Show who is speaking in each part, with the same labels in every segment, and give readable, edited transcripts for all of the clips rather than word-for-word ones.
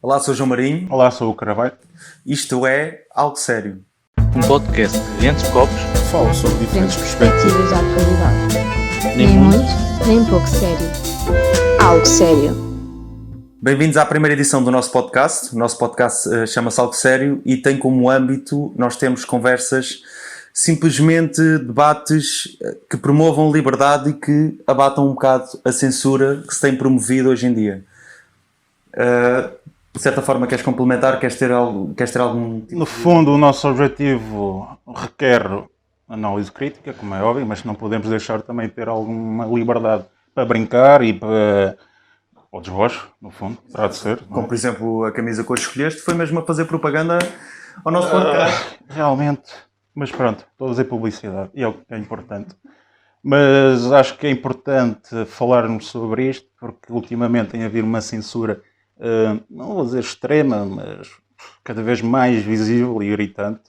Speaker 1: Olá, sou o João Marinho.
Speaker 2: Olá, sou o Carvalho.
Speaker 1: Isto é Algo Sério.
Speaker 3: Um podcast de entre copos
Speaker 2: Falo sobre diferentes
Speaker 4: perspectivas da atualidade.
Speaker 3: Nem muito,
Speaker 4: nem pouco sério. Algo sério.
Speaker 1: Bem-vindos à primeira edição do nosso podcast. O nosso podcast chama-se Algo Sério e tem como âmbito, nós temos conversas, simplesmente debates que promovam liberdade e que abatam um bocado a censura que se tem promovido hoje em dia. De certa forma, queres complementar? Queres ter algum tipo
Speaker 2: No fundo, o nosso objetivo requer análise crítica, como é óbvio, mas não podemos deixar também de ter alguma liberdade para brincar e para o desbojo, no fundo, terá de ser.
Speaker 1: Como, por exemplo, a camisa que hoje escolheste foi mesmo a fazer propaganda ao nosso podcast.
Speaker 2: Realmente, mas pronto, estou a fazer publicidade e é o que é importante. Mas acho que é importante falarmos sobre isto, porque ultimamente tem havido uma censura, não vou dizer extrema, mas cada vez mais visível e gritante,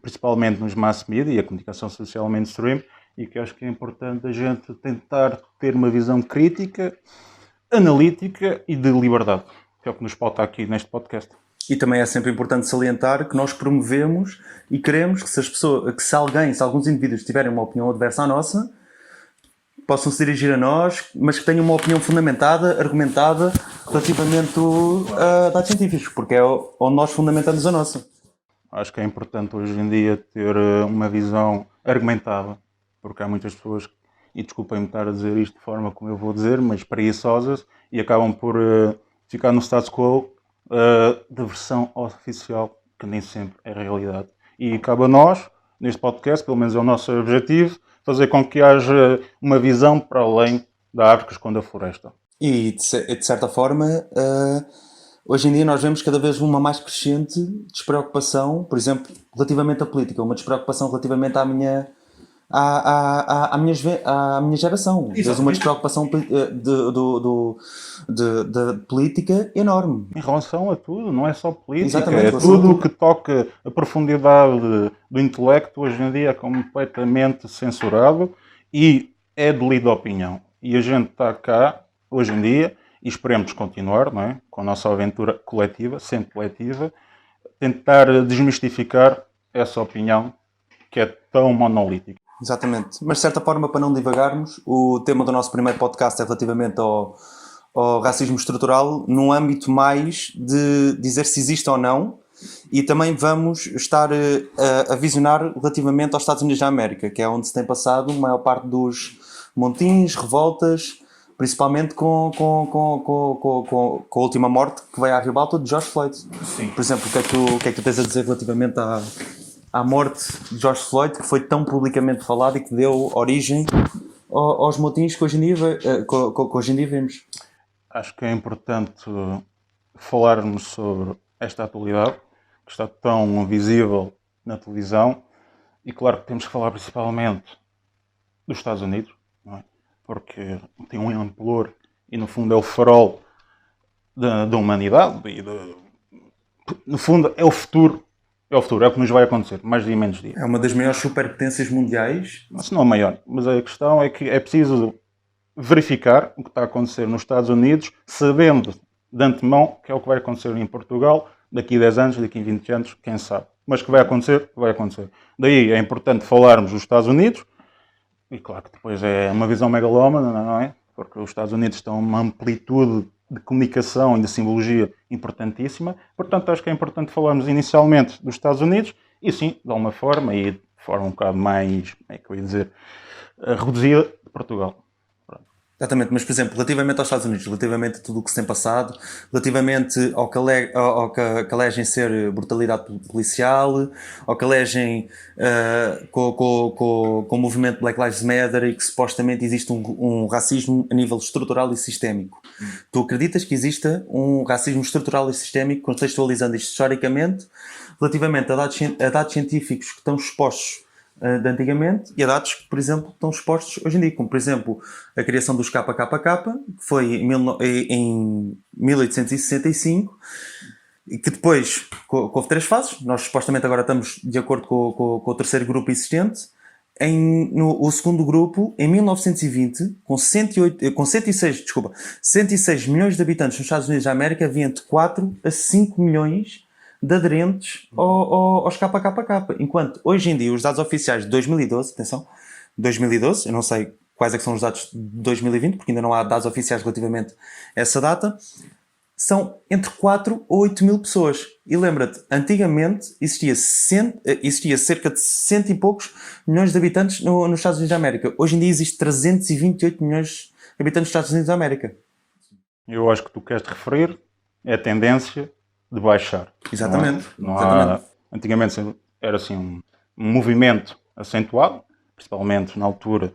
Speaker 2: principalmente nos mass media e a comunicação social mainstream, e que acho que é importante a gente tentar ter uma visão crítica, analítica e de liberdade, que é o que nos falta aqui neste podcast.
Speaker 1: E também é sempre importante salientar que nós promovemos e queremos que se alguns indivíduos tiverem uma opinião adversa à nossa, possam se dirigir a nós, mas que tenham uma opinião fundamentada, argumentada, relativamente a dados científicos, porque é onde nós fundamentamos a nossa.
Speaker 2: Acho que é importante hoje em dia ter uma visão argumentada, porque há muitas pessoas, e desculpem-me estar a dizer isto de forma como eu vou dizer, mas preguiçosas, e acabam por ficar no status quo da versão oficial, que nem sempre é realidade. E cabe a nós, neste podcast, pelo menos é o nosso objetivo, fazer com que haja uma visão para além da árvore que esconde a floresta.
Speaker 1: E, de certa forma, hoje em dia nós vemos cada vez uma mais crescente despreocupação, por exemplo, relativamente à política, uma despreocupação relativamente à minha geração. Tens uma despreocupação de política enorme.
Speaker 2: Em relação a tudo, não é só política,
Speaker 1: Exatamente,
Speaker 2: é tudo o que toca a profundidade do intelecto hoje em dia é completamente censurado e é de livre opinião. E a gente está cá, hoje em dia, e esperemos continuar, não é? Com a nossa aventura coletiva, sempre coletiva, tentar desmistificar essa opinião que é tão monolítica.
Speaker 1: Exatamente. Mas, de certa forma, para não divagarmos, o tema do nosso primeiro podcast é relativamente ao racismo estrutural, num âmbito mais de dizer se existe ou não, e também vamos estar a visionar relativamente aos Estados Unidos da América, que é onde se tem passado a maior parte dos montins, revoltas, principalmente com a última morte que veio à ribalta de George Floyd.
Speaker 2: Sim.
Speaker 1: Por exemplo, o que é que tu tens a dizer relativamente à morte de George Floyd, que foi tão publicamente falado e que deu origem aos motins que hoje em dia vemos?
Speaker 2: Acho que é importante falarmos sobre esta atualidade, que está tão visível na televisão, e claro que temos que falar principalmente dos Estados Unidos, não é? Porque tem um amplor e no fundo é o farol da humanidade, e no fundo é o futuro. É o futuro, é o que nos vai acontecer, mais dia e menos dia.
Speaker 1: É uma das maiores superpotências mundiais.
Speaker 2: Se não a maior, mas a questão é que é preciso verificar o que está a acontecer nos Estados Unidos, sabendo de antemão que é o que vai acontecer em Portugal daqui a 10 anos, daqui a 20 anos, quem sabe. Mas que vai acontecer, vai acontecer. Daí é importante falarmos dos Estados Unidos, e claro que depois é uma visão megalómana, não é? Porque os Estados Unidos estão uma amplitude de comunicação e de simbologia importantíssima. Portanto, acho que é importante falarmos inicialmente dos Estados Unidos e sim, de alguma forma, e de forma um bocado mais, como é que eu ia dizer, reduzida, de Portugal.
Speaker 1: Exatamente, mas por exemplo, relativamente aos Estados Unidos, relativamente a tudo o que se tem passado, relativamente ao que alegem ser brutalidade policial, ao que alegem com o movimento Black Lives Matter e que supostamente existe um racismo a nível estrutural e sistémico. Tu acreditas que exista um racismo estrutural e sistémico, contextualizando isto historicamente, relativamente a dados científicos que estão expostos de antigamente e a dados que, por exemplo, estão expostos hoje em dia, como por exemplo a criação dos KKK, que foi em 1865 e que depois houve 3 fases. Nós supostamente agora estamos de acordo com o terceiro grupo existente, o segundo grupo, em 1920, com 106 milhões de habitantes nos Estados Unidos da América, havia entre 4 a 5 milhões de aderentes aos KKK. Enquanto hoje em dia os dados oficiais de 2012, atenção, 2012, eu não sei quais é que são os dados de 2020, porque ainda não há dados oficiais relativamente a essa data, são entre 4 ou 8 mil pessoas. E lembra-te, antigamente existia cerca de 100 e poucos milhões de habitantes nos Estados Unidos da América. Hoje em dia existe 328 milhões de habitantes nos Estados Unidos da América.
Speaker 2: Eu acho que tu queres te referir é a tendência de baixar.
Speaker 1: Exatamente.
Speaker 2: Antigamente era assim um movimento acentuado, principalmente na altura,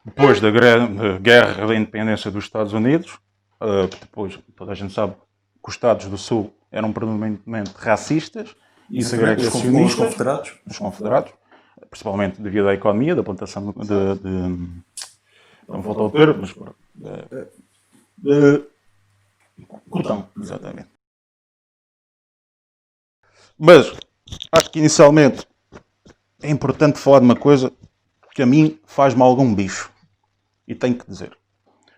Speaker 2: depois da Guerra da Independência dos Estados Unidos, que depois toda a gente sabe que os Estados do Sul eram predominantemente racistas e segregacionistas, os confederados, principalmente devido à economia, da plantação não falta o termo, mas cotão, exatamente. Mas acho que inicialmente é importante falar de uma coisa que a mim faz-me algum bicho. E tenho que dizer.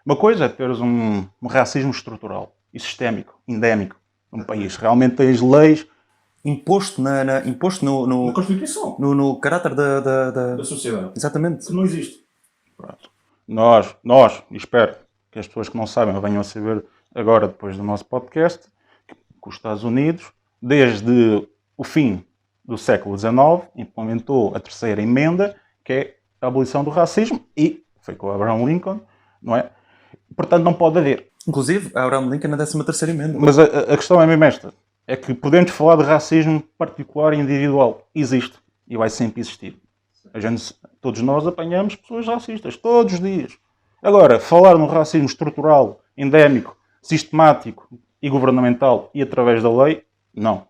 Speaker 2: Uma coisa é teres um racismo estrutural e sistémico, endémico, num país. Realmente tens leis...
Speaker 1: Imposto na
Speaker 2: Constituição.
Speaker 1: No caráter da
Speaker 2: sociedade.
Speaker 1: Exatamente.
Speaker 2: Que não existe. Pronto. Nós, e espero que as pessoas que não sabem venham a saber agora, depois do nosso podcast, que os Estados Unidos, desde o fim do século XIX, implementou a terceira emenda, que é a abolição do racismo, e foi com Abraham Lincoln, não é? Portanto, não pode haver.
Speaker 1: Inclusive, Abraham Lincoln na 13ª emenda.
Speaker 2: Mas a questão é mesmo esta. É que podemos falar de racismo particular e individual. Existe. E vai sempre existir. Todos nós apanhamos pessoas racistas. Todos os dias. Agora, falar num racismo estrutural, endémico, sistemático e governamental e através da lei, não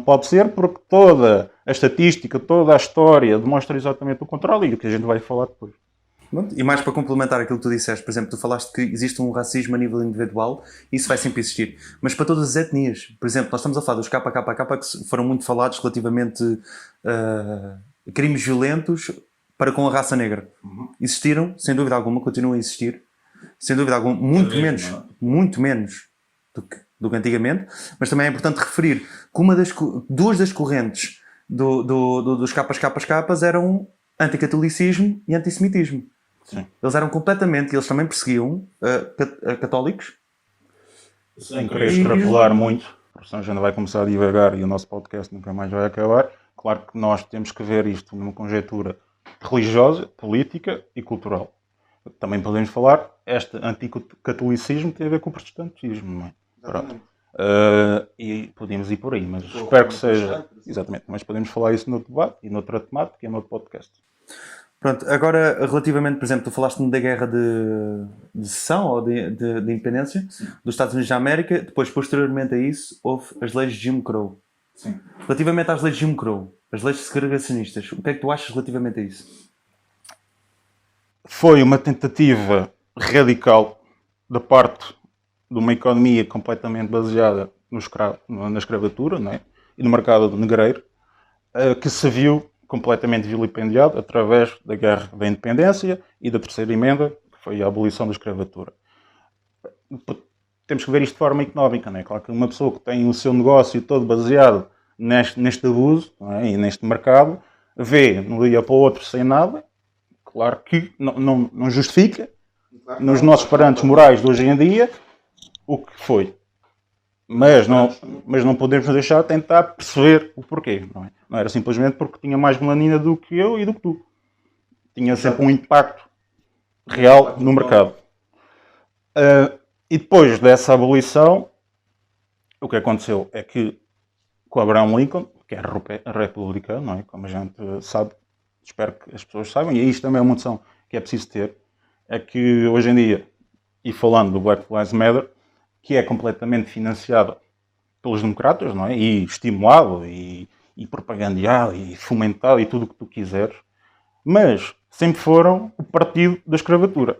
Speaker 2: pode ser, porque toda a estatística, toda a história demonstra exatamente o contrário e o que a gente vai falar depois.
Speaker 1: E mais para complementar aquilo que tu disseste, por exemplo, tu falaste que existe um racismo a nível individual, isso vai sempre existir, mas para todas as etnias. Por exemplo, nós estamos a falar dos KKK que foram muito falados relativamente a crimes violentos para com a raça negra. Existiram, sem dúvida alguma, continuam a existir, sem dúvida alguma, muito menos do que antigamente, mas também é importante referir que duas das correntes dos KKK eram anticatolicismo e antissemitismo.
Speaker 2: Sim.
Speaker 1: Eles também perseguiam católicos.
Speaker 2: Sem querer extrapolar muito, porque senão já não vai começar a divagar e o nosso podcast nunca mais vai acabar. Claro que nós temos que ver isto numa conjectura religiosa, política e cultural. Também podemos falar, este anticatolicismo tem a ver com o protestantismo, não é? E podemos ir por aí, mas espero que seja... Exatamente, mas podemos falar isso no debate e noutra temática e noutro podcast.
Speaker 1: Pronto, agora relativamente, por exemplo, tu falaste-me da guerra de secessão ou de independência dos Estados Unidos da América, depois posteriormente a isso houve as leis de Jim Crow.
Speaker 2: Sim.
Speaker 1: Relativamente às leis de Jim Crow, as leis segregacionistas, o que é que tu achas relativamente a isso?
Speaker 2: Foi uma tentativa radical da parte de uma economia completamente baseada na escravatura, não é? E no mercado negreiro, que se viu completamente vilipendiado através da Guerra da Independência e da terceira emenda, que foi a abolição da escravatura. Temos que ver isto de forma económica, não é? Claro que uma pessoa que tem o seu negócio todo baseado neste abuso, não é? E neste mercado, vê de um dia para o outro sem nada, claro que não justifica, nos nossos parâmetros morais de hoje em dia, o que foi. Mas não podemos deixar de tentar perceber o porquê. Não era simplesmente porque tinha mais melanina do que eu e do que tu. Tinha sempre um impacto real no mercado. E depois dessa abolição, o que aconteceu é que com Abraham Lincoln, que era republicano, não é? Como a gente sabe, espero que as pessoas saibam, e isto também é uma noção que é preciso ter, é que hoje em dia, e falando do Black Lives Matter, que é completamente financiado pelos democratas, não é? E estimulado, e propagandeado, e fomentado, e tudo o que tu quiseres, mas sempre foram o partido da escravatura.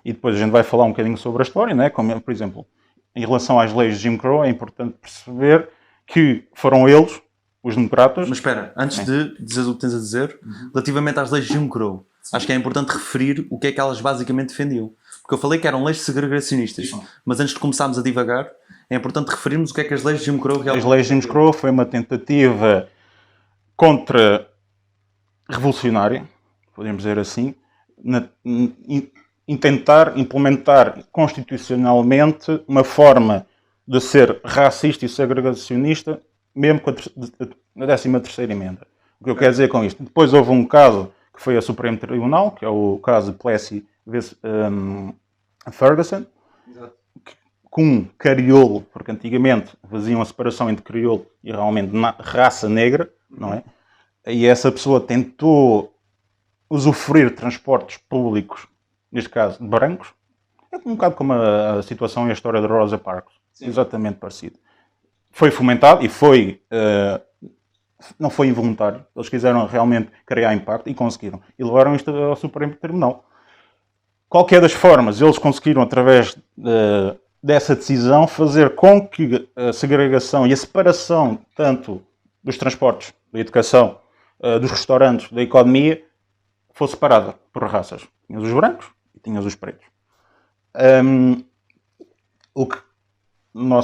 Speaker 2: E depois a gente vai falar um bocadinho sobre a história, não é? Como, por exemplo, em relação às leis de Jim Crow, é importante perceber que foram eles Os democratas...
Speaker 1: Mas espera, antes de dizer o que tens a dizer, relativamente às leis de Jim Crow, acho que é importante referir o que é que elas basicamente defendiam. Porque eu falei que eram leis segregacionistas, mas antes de começarmos a divagar, é importante referirmos o que é que as leis de Jim Crow realmente...
Speaker 2: As leis de Jim Crow foi uma tentativa contra-revolucionária, podemos dizer assim, em tentar implementar constitucionalmente uma forma de ser racista e segregacionista, mesmo com a 13ª emenda. O que eu quero dizer com isto? Depois houve um caso que foi a Supremo Tribunal, que é o caso de Plessy vs. Ferguson, com crioulo, porque antigamente faziam a separação entre crioulo e realmente raça negra, não é? E essa pessoa tentou usufruir de transportes públicos, neste caso de brancos, é um bocado como a situação e a história de Rosa Parks, exatamente parecido. Foi fomentado e não foi involuntário, eles quiseram realmente criar impacto e conseguiram, e levaram isto ao Supremo Tribunal. Qualquer das formas, eles conseguiram, através dessa decisão, fazer com que a segregação e a separação tanto dos transportes, da educação, dos restaurantes, da economia, fosse separada por raças. Tinhas os brancos e tinhas os pretos. O que, na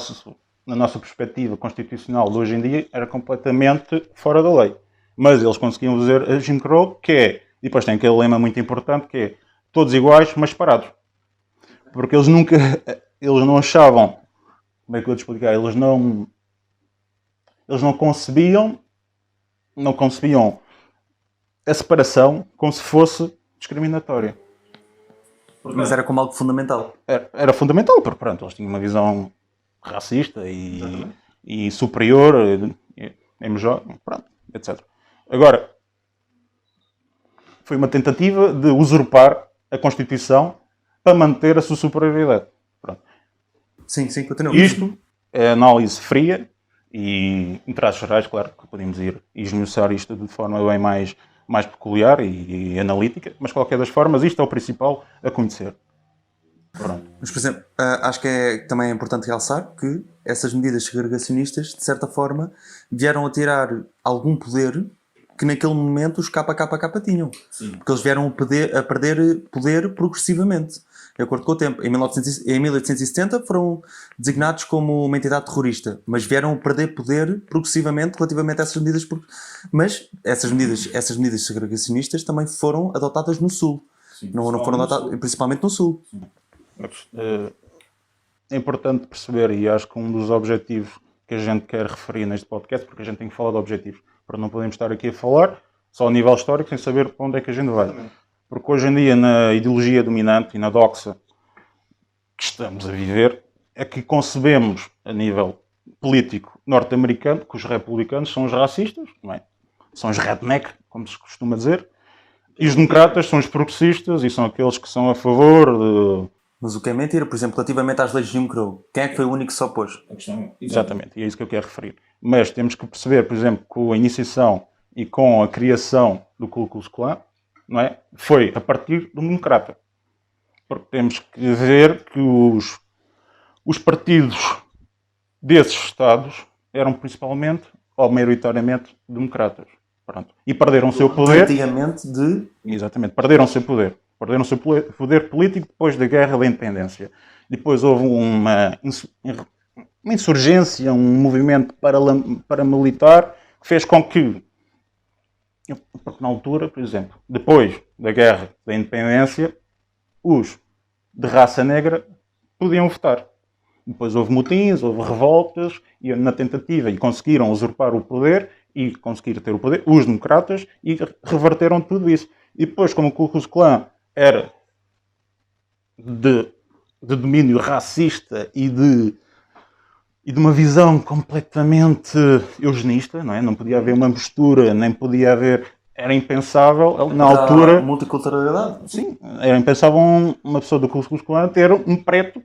Speaker 2: nossa perspectiva constitucional de hoje em dia, era completamente fora da lei. Mas eles conseguiam fazer a Jim Crow, que é, e depois tem aquele lema muito importante, que é todos iguais, mas separados. Porque eles não achavam, como é que eu vou te explicar, eles não concebiam a separação como se fosse discriminatória.
Speaker 1: Mas era como algo fundamental.
Speaker 2: Era fundamental, porque pronto, eles tinham uma visão racista e superior, pronto, etc. Agora, foi uma tentativa de usurpar a Constituição para manter a sua superioridade. Pronto.
Speaker 1: Sim, continua.
Speaker 2: Isto é análise fria e, em traços gerais, claro que podemos ir esmiuçar isto de forma bem mais peculiar e analítica, mas, de qualquer das formas, isto é o principal a conhecer. Pronto.
Speaker 1: Mas, por exemplo, acho que também é importante realçar que essas medidas segregacionistas, de certa forma, vieram a tirar algum poder que naquele momento os KKK tinham. Sim. Porque eles vieram a perder poder progressivamente, de acordo com o tempo. Em 1870 foram designados como uma entidade terrorista, mas vieram a perder poder progressivamente relativamente a essas medidas. Mas essas medidas segregacionistas também foram adotadas no Sul. Sim, não foram adotadas, principalmente no Sul. Sim.
Speaker 2: É importante perceber, e acho que um dos objetivos que a gente quer referir neste podcast, porque a gente tem que falar de objetivos, para não podemos estar aqui a falar só a nível histórico sem saber para onde é que a gente vai. Porque hoje em dia, na ideologia dominante e na doxa que estamos a viver, é que concebemos a nível político norte-americano que os republicanos são os racistas, não é? São os redneck, como se costuma dizer, e os democratas são os progressistas e são aqueles que são a favor de...
Speaker 1: Mas o que é mentira, por exemplo, relativamente às leis de Jim Crow, quem é que foi o único que se opôs?
Speaker 2: Exatamente, e é isso que eu quero referir. Mas temos que perceber, por exemplo, com a iniciação e com a criação do Ku Klux Klan, não é? Foi a partir do democrata. Porque temos que ver que os partidos desses estados eram principalmente, ou maioritariamente, democratas. Pronto. E perderam o seu poder...
Speaker 1: Antigamente de...
Speaker 2: Exatamente, perderam o seu poder. Perderam o seu poder político depois da Guerra da Independência. Depois houve uma insurgência, um movimento paramilitar que fez com que, porque na altura, por exemplo, depois da Guerra da Independência, os de raça negra podiam votar. Depois houve motins, houve revoltas, e na tentativa, e conseguiram usurpar o poder, e conseguir ter o poder, os democratas, e reverteram tudo isso. E depois, como o Ku Klux Klan era de domínio racista e de uma visão completamente eugenista, não é? Não podia haver uma mistura, nem podia haver... Era impensável, na altura...
Speaker 1: Multiculturalidade?
Speaker 2: Sim, era impensável uma pessoa do Ku Klux Klan ter um preto,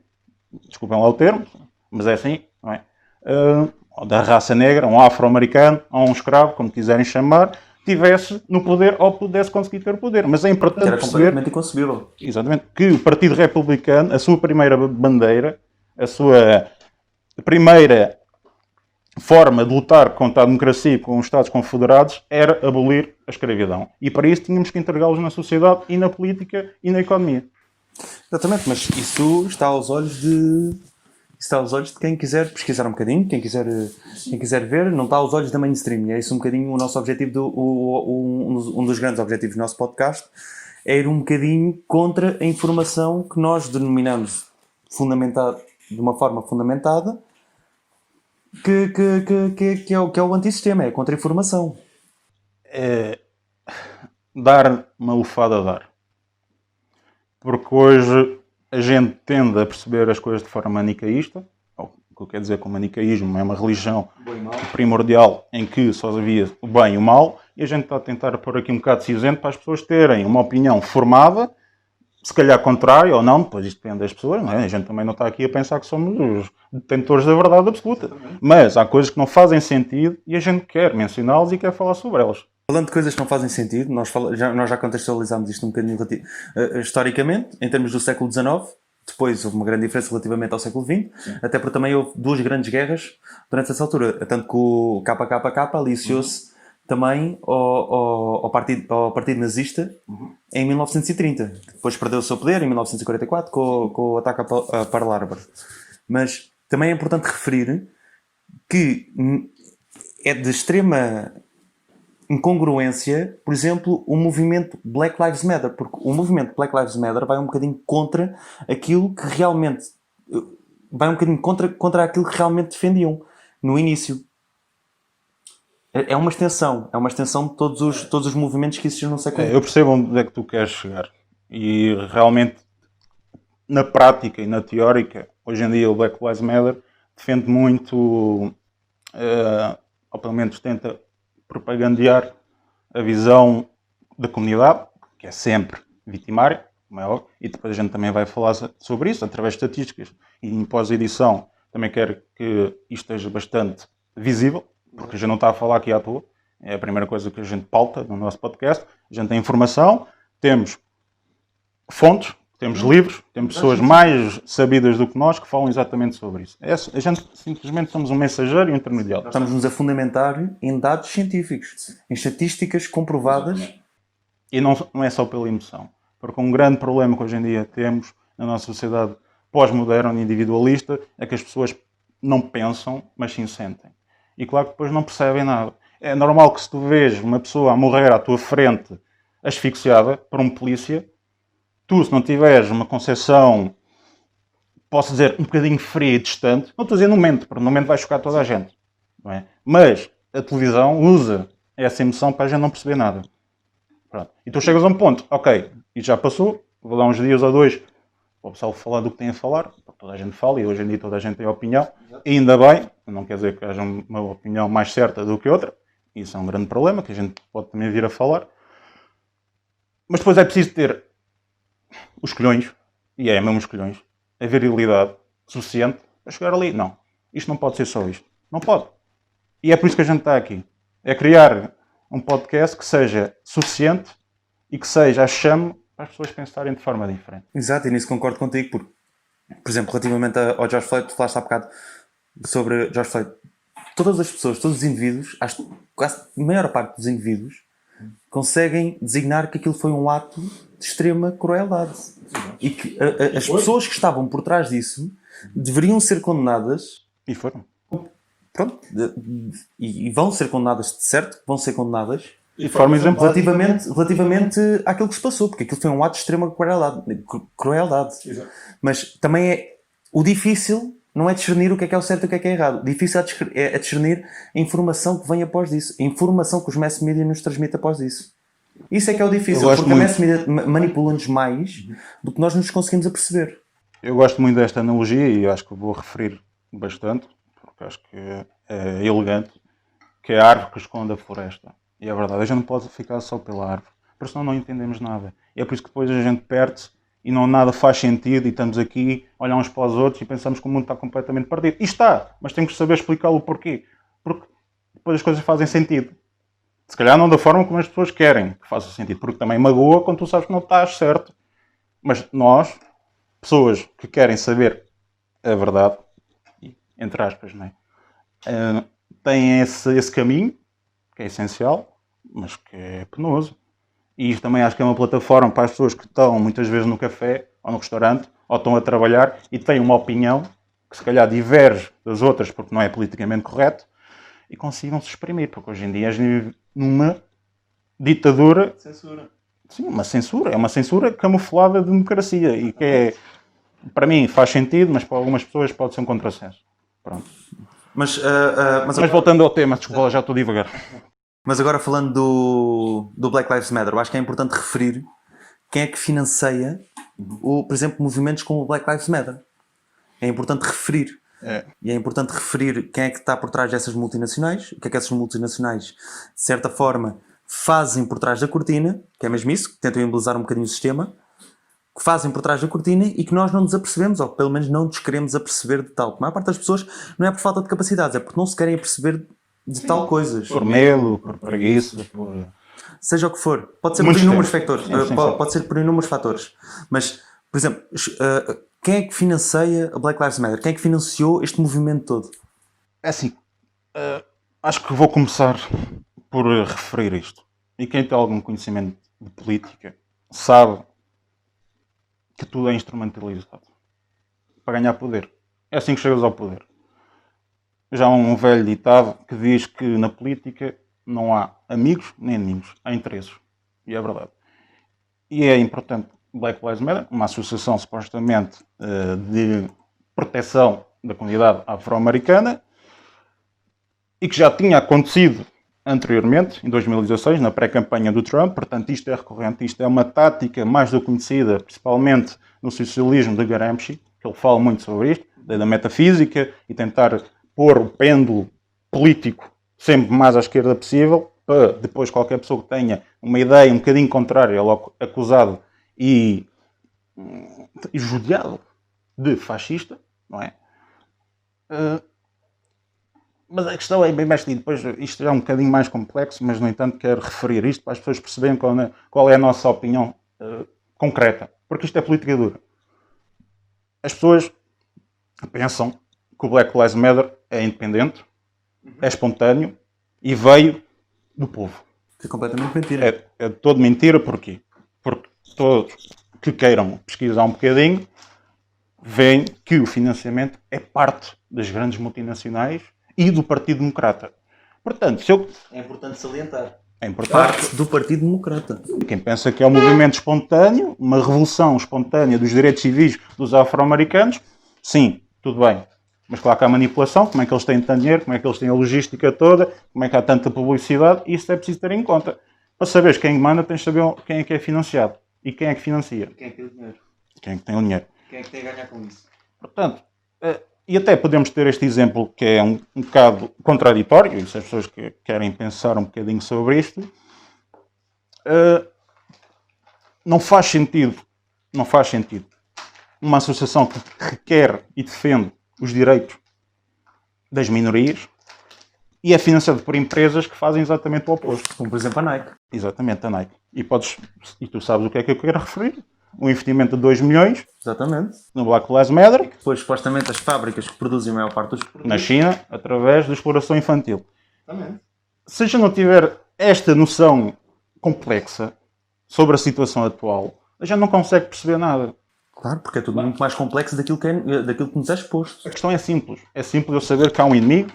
Speaker 2: desculpem lá o termo, mas é assim, não é? Da raça negra, um afro-americano, ou um escravo, como quiserem chamar, tivesse no poder ou pudesse conseguir ter o poder. Mas é importante
Speaker 1: era
Speaker 2: perceber...
Speaker 1: completamente inconcebível.
Speaker 2: Exatamente. Que o Partido Republicano, a sua primeira bandeira, a sua primeira forma de lutar contra a democracia e com os Estados Confederados era abolir a escravidão. E para isso tínhamos que integrá-los na sociedade e na política e na economia.
Speaker 1: Exatamente, mas isso está aos olhos de quem quiser pesquisar um bocadinho, quem quiser ver, não está aos olhos da mainstream. E é isso um bocadinho o nosso objetivo, um dos grandes objetivos do nosso podcast, é ir um bocadinho contra a informação que nós denominamos de uma forma fundamentada, que é o antissistema, é a contra-informação.
Speaker 2: É dar uma lufada a dar. Porque hoje a gente tende a perceber as coisas de forma manicaísta. O que eu quero dizer com manicaísmo é uma religião primordial em que só havia o bem e o mal, e a gente está a tentar pôr aqui um bocado de cinzento para as pessoas terem uma opinião formada, se calhar contrária ou não, depois isto depende das pessoas, não é? A gente também não está aqui a pensar que somos os detentores da verdade absoluta. Mas há coisas que não fazem sentido e a gente quer mencioná-las e quer falar sobre elas.
Speaker 1: Falando de coisas que não fazem sentido, nós já contextualizámos isto um bocadinho historicamente, em termos do século XIX. Depois houve uma grande diferença relativamente ao século XX, até porque também houve duas grandes guerras durante essa altura. Tanto que o KKK aliciou-se também ao partido nazista em 1930. Depois perdeu o seu poder em 1944 com o ataque a Pearl Harbor. Mas também é importante referir que é de extrema incongruência, por exemplo, o movimento Black Lives Matter, porque o movimento Black Lives Matter vai um bocadinho contra aquilo que realmente contra aquilo que realmente defendiam no início. É uma extensão de todos os movimentos que existiram no século XX.
Speaker 2: Eu percebo onde é que tu queres chegar e realmente na prática e na teórica, hoje em dia o Black Lives Matter defende muito, ou pelo menos tenta propagandear a visão da comunidade, que é sempre vitimária, como é óbvio, e depois a gente também vai falar sobre isso através de estatísticas e em pós-edição também quero que isto esteja bastante visível, porque a gente não está a falar aqui à toa, é a primeira coisa que a gente pauta no nosso podcast, a gente tem informação, temos fontes, temos livros, temos pessoas mais sabidas do que nós que falam exatamente sobre isso. A gente simplesmente somos um mensageiro e um intermediário.
Speaker 1: Estamos-nos a fundamentar em dados científicos, em estatísticas comprovadas.
Speaker 2: E não é só pela emoção. Porque um grande problema que hoje em dia temos na nossa sociedade pós-moderna e individualista é que as pessoas não pensam, mas sim sentem. E claro que depois não percebem nada. É normal que se tu vês uma pessoa a morrer à tua frente asfixiada por um polícia, tu, se não tiveres uma concepção, posso dizer, um bocadinho fria e distante, não estou a dizer no momento, porque no momento vai chocar toda a gente. Não é? Mas a televisão usa essa emoção para a gente não perceber nada. Pronto. E tu chegas a um ponto, ok, e já passou, vou dar uns dias ou dois para o pessoal falar do que tem a falar, porque toda a gente fala e hoje em dia toda a gente tem opinião, e ainda bem, não quer dizer que haja uma opinião mais certa do que outra, isso é um grande problema que a gente pode também vir a falar, mas depois é preciso ter os colhões, e é mesmo os colhões, a virilidade suficiente para chegar ali. Não, isto não pode ser só isto. Não pode. E é por isso que a gente está aqui. É criar um podcast que seja suficiente e que seja a chame para as pessoas pensarem de forma diferente.
Speaker 1: Exato, e nisso concordo contigo, porque, por exemplo, relativamente ao George Floyd, tu falaste há bocado sobre George Floyd. Todas as pessoas, todos os indivíduos, acho que quase a maior parte dos indivíduos, conseguem designar que aquilo foi um ato de extrema crueldade. E que as pessoas que estavam por trás disso deveriam ser condenadas.
Speaker 2: E foram.
Speaker 1: Pronto. E vão ser condenadas, de certo, vão ser condenadas.
Speaker 2: E de forma exemplar.
Speaker 1: Relativamente àquilo que se passou, porque aquilo foi um ato de extrema crueldade. Mas também é o difícil. Não é discernir o que é o certo e o que é errado. O difícil é discernir a informação que vem após disso. A informação que os mass media nos transmite após disso. Isso é que é o difícil, porque a mass media manipula-nos mais do que nós nos conseguimos aperceber.
Speaker 2: Eu gosto muito desta analogia e acho que vou referir bastante, porque acho que é elegante, que é a árvore que esconde a floresta. E é verdade, a gente não pode ficar só pela árvore, porque senão não entendemos nada. E é por isso que depois a gente perde-se e não nada faz sentido e estamos aqui a olhar uns para os outros e pensamos que o mundo está completamente perdido. E está, mas temos que saber explicá-lo porquê. Porque depois as coisas fazem sentido. Se calhar não da forma como as pessoas querem que faça sentido, porque também magoa quando tu sabes que não estás certo. Mas nós, pessoas que querem saber a verdade, entre aspas, não é? têm esse caminho, que é essencial, mas que é penoso. E isto também acho que é uma plataforma para as pessoas que estão muitas vezes no café ou no restaurante ou estão a trabalhar e têm uma opinião que se calhar diverge das outras porque não é politicamente correto e consigam se exprimir, porque hoje em dia és numa ditadura.
Speaker 1: Censura.
Speaker 2: Sim, uma censura. É uma censura camuflada de democracia e que é, para mim faz sentido, mas para algumas pessoas pode ser um contrassenso. Pronto.
Speaker 1: Mas
Speaker 2: Voltando ao tema, desculpa, já estou devagar.
Speaker 1: Mas agora falando do Black Lives Matter, eu acho que é importante referir quem é que financia, por exemplo, movimentos como o Black Lives Matter. É importante referir. E é importante referir quem é que está por trás dessas multinacionais, o que é que essas multinacionais, de certa forma, fazem por trás da cortina, que é mesmo isso, que tentam embelezar um bocadinho o sistema, que fazem por trás da cortina e que nós não nos apercebemos, ou pelo menos não nos queremos aperceber de tal. A maior parte das pessoas não é por falta de capacidades, é porque não se querem aperceber de tal coisas.
Speaker 2: Por medo, por preguiça, por...
Speaker 1: Seja o que for. Pode ser por
Speaker 2: Muitos
Speaker 1: inúmeros
Speaker 2: temas.
Speaker 1: fatores.
Speaker 2: Sim.
Speaker 1: Pode ser por inúmeros fatores. Mas, por exemplo, quem é que financia a Black Lives Matter? Quem é que financiou este movimento todo?
Speaker 2: É assim, acho que vou começar por referir isto. E quem tem algum conhecimento de política sabe que tudo é instrumentalizado para ganhar poder. É assim que chegas ao poder. Já há um velho ditado que diz que na política não há amigos nem inimigos, há interesses. E é verdade. E é importante Black Lives Matter, uma associação supostamente de proteção da comunidade afro-americana e que já tinha acontecido anteriormente, em 2016, na pré-campanha do Trump. Portanto, isto é recorrente, isto é uma tática mais do que conhecida, principalmente no socialismo de Gramsci, que ele fala muito sobre isto, da metafísica, e tentar pôr o pêndulo político sempre mais à esquerda possível, para depois qualquer pessoa que tenha uma ideia um bocadinho contrária, ele é acusado e judiado de fascista, não é? Mas a questão é bem mais que depois isto já é um bocadinho mais complexo, mas no entanto quero referir isto para as pessoas perceberem qual é a nossa opinião concreta, porque isto é política dura. As pessoas pensam que o Black Lives Matter é independente, é espontâneo e veio do povo.
Speaker 1: É completamente mentira.
Speaker 2: É todo mentira, porquê? Porque todos que queiram pesquisar um bocadinho veem que o financiamento é parte das grandes multinacionais e do Partido Democrata. Portanto,
Speaker 1: É importante salientar.
Speaker 2: é importante.
Speaker 1: Parte do Partido Democrata.
Speaker 2: Quem pensa que é um movimento espontâneo, uma revolução espontânea dos direitos civis dos afro-americanos, sim, tudo bem. Mas claro que há manipulação, como é que eles têm tanto dinheiro, como é que eles têm a logística toda, como é que há tanta publicidade, e isso é preciso ter em conta. Para saberes quem manda, tens de saber quem é que é financiado e quem é que financia.
Speaker 1: Quem é que tem o dinheiro?
Speaker 2: Quem é que tem o dinheiro.
Speaker 1: Quem é que tem a ganhar com isso?
Speaker 2: Portanto, e até podemos ter este exemplo que é um bocado contraditório, e se as pessoas que querem pensar um bocadinho sobre isto, não faz sentido uma associação que requer e defende os direitos das minorias e é financiado por empresas que fazem exatamente o oposto.
Speaker 1: Como por exemplo a Nike.
Speaker 2: Exatamente, a Nike. E tu sabes o que é que eu quero referir? Um investimento de 2 milhões
Speaker 1: Exatamente.
Speaker 2: no Black Lives Matter,
Speaker 1: Depois, supostamente, as fábricas que produzem a maior parte dos produtos.
Speaker 2: na China, através da exploração infantil.
Speaker 1: Exatamente.
Speaker 2: Se a gente não tiver esta noção complexa sobre a situação atual, a gente não consegue perceber nada.
Speaker 1: Claro, porque é tudo muito mais complexo daquilo que nos é exposto.
Speaker 2: A questão é simples. É simples eu saber que há um inimigo,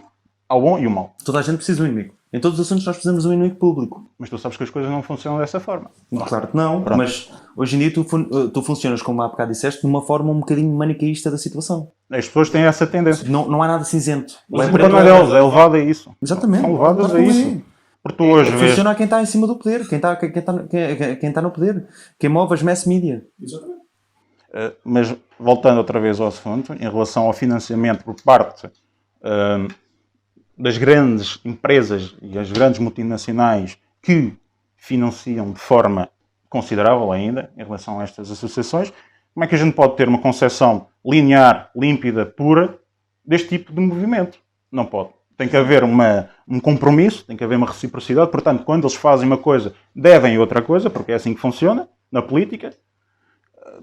Speaker 2: há o bom e o mau.
Speaker 1: Toda a gente precisa de um inimigo. Em todos os assuntos nós precisamos de um inimigo público.
Speaker 2: Mas tu sabes que as coisas não funcionam dessa forma.
Speaker 1: Claro que não,
Speaker 2: Pronto.
Speaker 1: mas hoje em dia tu funcionas, como há bocado disseste, de uma forma um bocadinho manicaísta da situação.
Speaker 2: As pessoas têm essa tendência.
Speaker 1: Não há nada cinzento.
Speaker 2: Mas a culpa não é deles, é levada a isso.
Speaker 1: Exatamente.
Speaker 2: São levadas
Speaker 1: Claro
Speaker 2: a
Speaker 1: que
Speaker 2: isso.
Speaker 1: é.
Speaker 2: Porque tu hoje vês...
Speaker 1: Funciona a quem está em cima do poder, quem está no poder, quem move as mass media.
Speaker 5: Exatamente.
Speaker 2: Mas voltando outra vez ao assunto, em relação ao financiamento por parte das grandes empresas e as grandes multinacionais que financiam de forma considerável ainda em relação a estas associações, como é que a gente pode ter uma concepção linear, límpida, pura deste tipo de movimento? Não pode. Tem que haver um compromisso, tem que haver uma reciprocidade. Portanto, quando eles fazem uma coisa, devem outra coisa, porque é assim que funciona na política.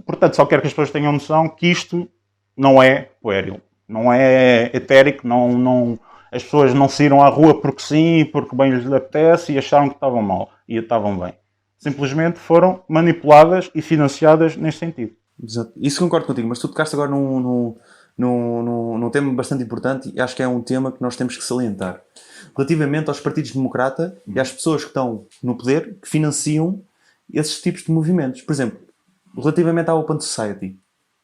Speaker 2: Portanto, só quero que as pessoas tenham noção que isto não é puéril, não é etérico, não As pessoas não saíram à rua porque sim, porque bem lhes apetece e acharam que estavam mal e estavam bem. Simplesmente foram manipuladas e financiadas neste sentido.
Speaker 1: Exato. Isso concordo contigo, mas tu tocaste agora num tema bastante importante e acho que é um tema que nós temos que salientar. Relativamente aos partidos democrata e às pessoas que estão no poder que financiam esses tipos de movimentos. Por exemplo, relativamente à Open Society.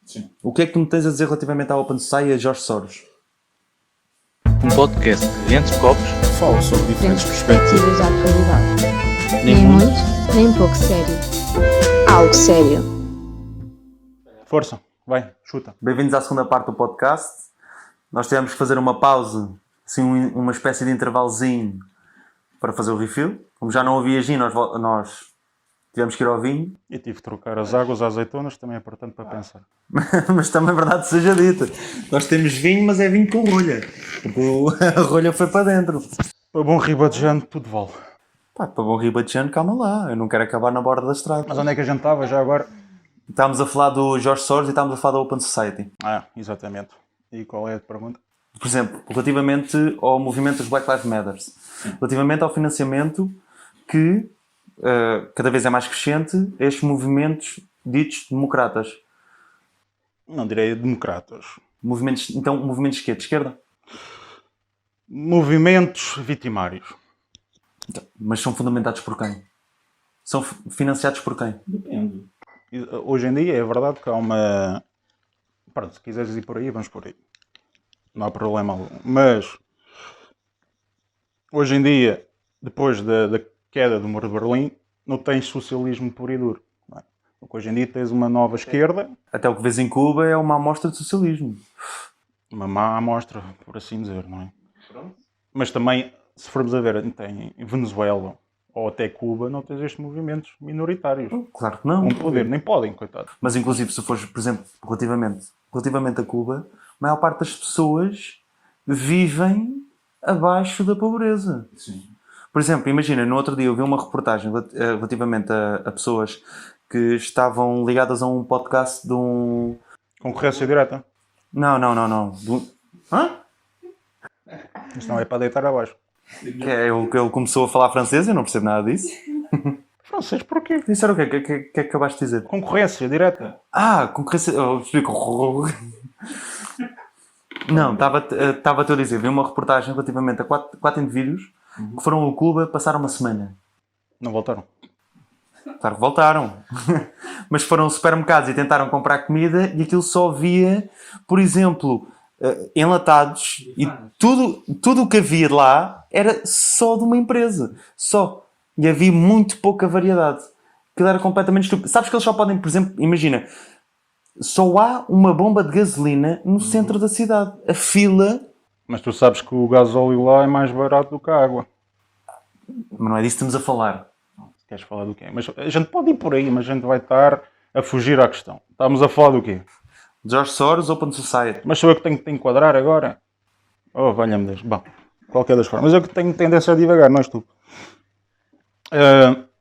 Speaker 2: Sim.
Speaker 1: O que é que tu me tens a dizer relativamente à Open Society e a Jorge Soros?
Speaker 3: Um podcast de clientes copos,
Speaker 2: Falo sobre
Speaker 4: Diferentes
Speaker 2: diferentes perspectivas.
Speaker 4: perspectivas da atualidade.
Speaker 3: nem
Speaker 4: Nem
Speaker 3: muito,
Speaker 4: muito, nem pouco sério. Algo sério.
Speaker 2: Força, vai, chuta.
Speaker 1: Bem-vindos à segunda parte do podcast. Nós tivemos que fazer uma pausa, assim, uma espécie de intervalozinho para fazer o refill. Como já não havia gin, nós tivemos que ir ao vinho.
Speaker 2: E tive de trocar as águas às azeitonas, também é importante para pensar.
Speaker 1: Mas também é verdade seja dita. Nós temos vinho, mas é vinho com rolha. Porque a rolha foi para dentro.
Speaker 2: Para bom ribadejano, tudo vale.
Speaker 1: Pá, para bom ribatejano, calma lá. Eu não quero acabar na borda da estrada.
Speaker 2: Mas onde é que a gente estava já agora?
Speaker 1: Estávamos a falar do Jorge Soros e estávamos a falar da Open Society.
Speaker 2: Ah, exatamente. E qual é a pergunta?
Speaker 1: Por exemplo, relativamente ao movimento dos Black Lives Matter. Relativamente ao financiamento que cada vez é mais crescente a estes movimentos ditos democratas.
Speaker 2: Não direi democratas.
Speaker 1: Movimentos que é de esquerda?
Speaker 2: Movimentos vitimários.
Speaker 1: Mas são fundamentados por quem? São financiados por quem?
Speaker 2: Depende. Hoje em dia é verdade que há uma... Pronto, se quiseres ir por aí, vamos por aí. Não há problema algum. Mas, hoje em dia, depois da queda do muro de Berlim, não tens socialismo puro e duro. Não é? Porque hoje em dia tens uma nova esquerda,
Speaker 1: Até o que vês em Cuba é uma amostra de socialismo.
Speaker 2: uma má amostra, por assim dizer, não é? Mas também, se formos a ver, em Venezuela ou até Cuba, não tens estes movimentos minoritários.
Speaker 1: Claro que não.
Speaker 2: Com poder, nem podem, coitado.
Speaker 1: Mas inclusive se fores, por exemplo, relativamente a Cuba, a maior parte das pessoas vivem abaixo da pobreza.
Speaker 2: Sim.
Speaker 1: Por exemplo, imagina, no outro dia eu vi uma reportagem relativamente a pessoas que estavam ligadas a um podcast de um...
Speaker 2: Concorrência direta.
Speaker 1: Não. Hã?
Speaker 2: Isso não é para deitar abaixo.
Speaker 1: Que é o que ele começou a falar francês, eu não percebo nada disso.
Speaker 2: Francês, porquê?
Speaker 1: Disseram o quê? O que é que acabaste de dizer?
Speaker 2: Concorrência direta.
Speaker 1: Ah, concorrência... Oh, explico. Não, estava-te a dizer, vi uma reportagem relativamente a quatro indivíduos que foram a Cuba passar uma semana.
Speaker 2: Não voltaram.
Speaker 1: Claro que voltaram. Mas foram aos supermercados e tentaram comprar comida e aquilo só via, por exemplo, enlatados e tudo o que havia de lá era só de uma empresa. Só. E havia muito pouca variedade. Aquilo era completamente estúpido. Sabes que eles só podem, por exemplo, imagina, só há uma bomba de gasolina no centro da cidade. A fila...
Speaker 2: Mas tu sabes que o gasóleo lá é mais barato do que a água.
Speaker 1: Mas não é disso que estamos a falar.
Speaker 2: Queres falar do quê? Mas a gente pode ir por aí, mas a gente vai estar a fugir à questão. Estamos a falar do quê?
Speaker 1: George Soros, Open Society.
Speaker 2: Mas sou eu que tenho que te enquadrar agora? Oh, valha-me Deus. Bom, qualquer das formas. Mas eu que tenho tendência a divagar, não és tu.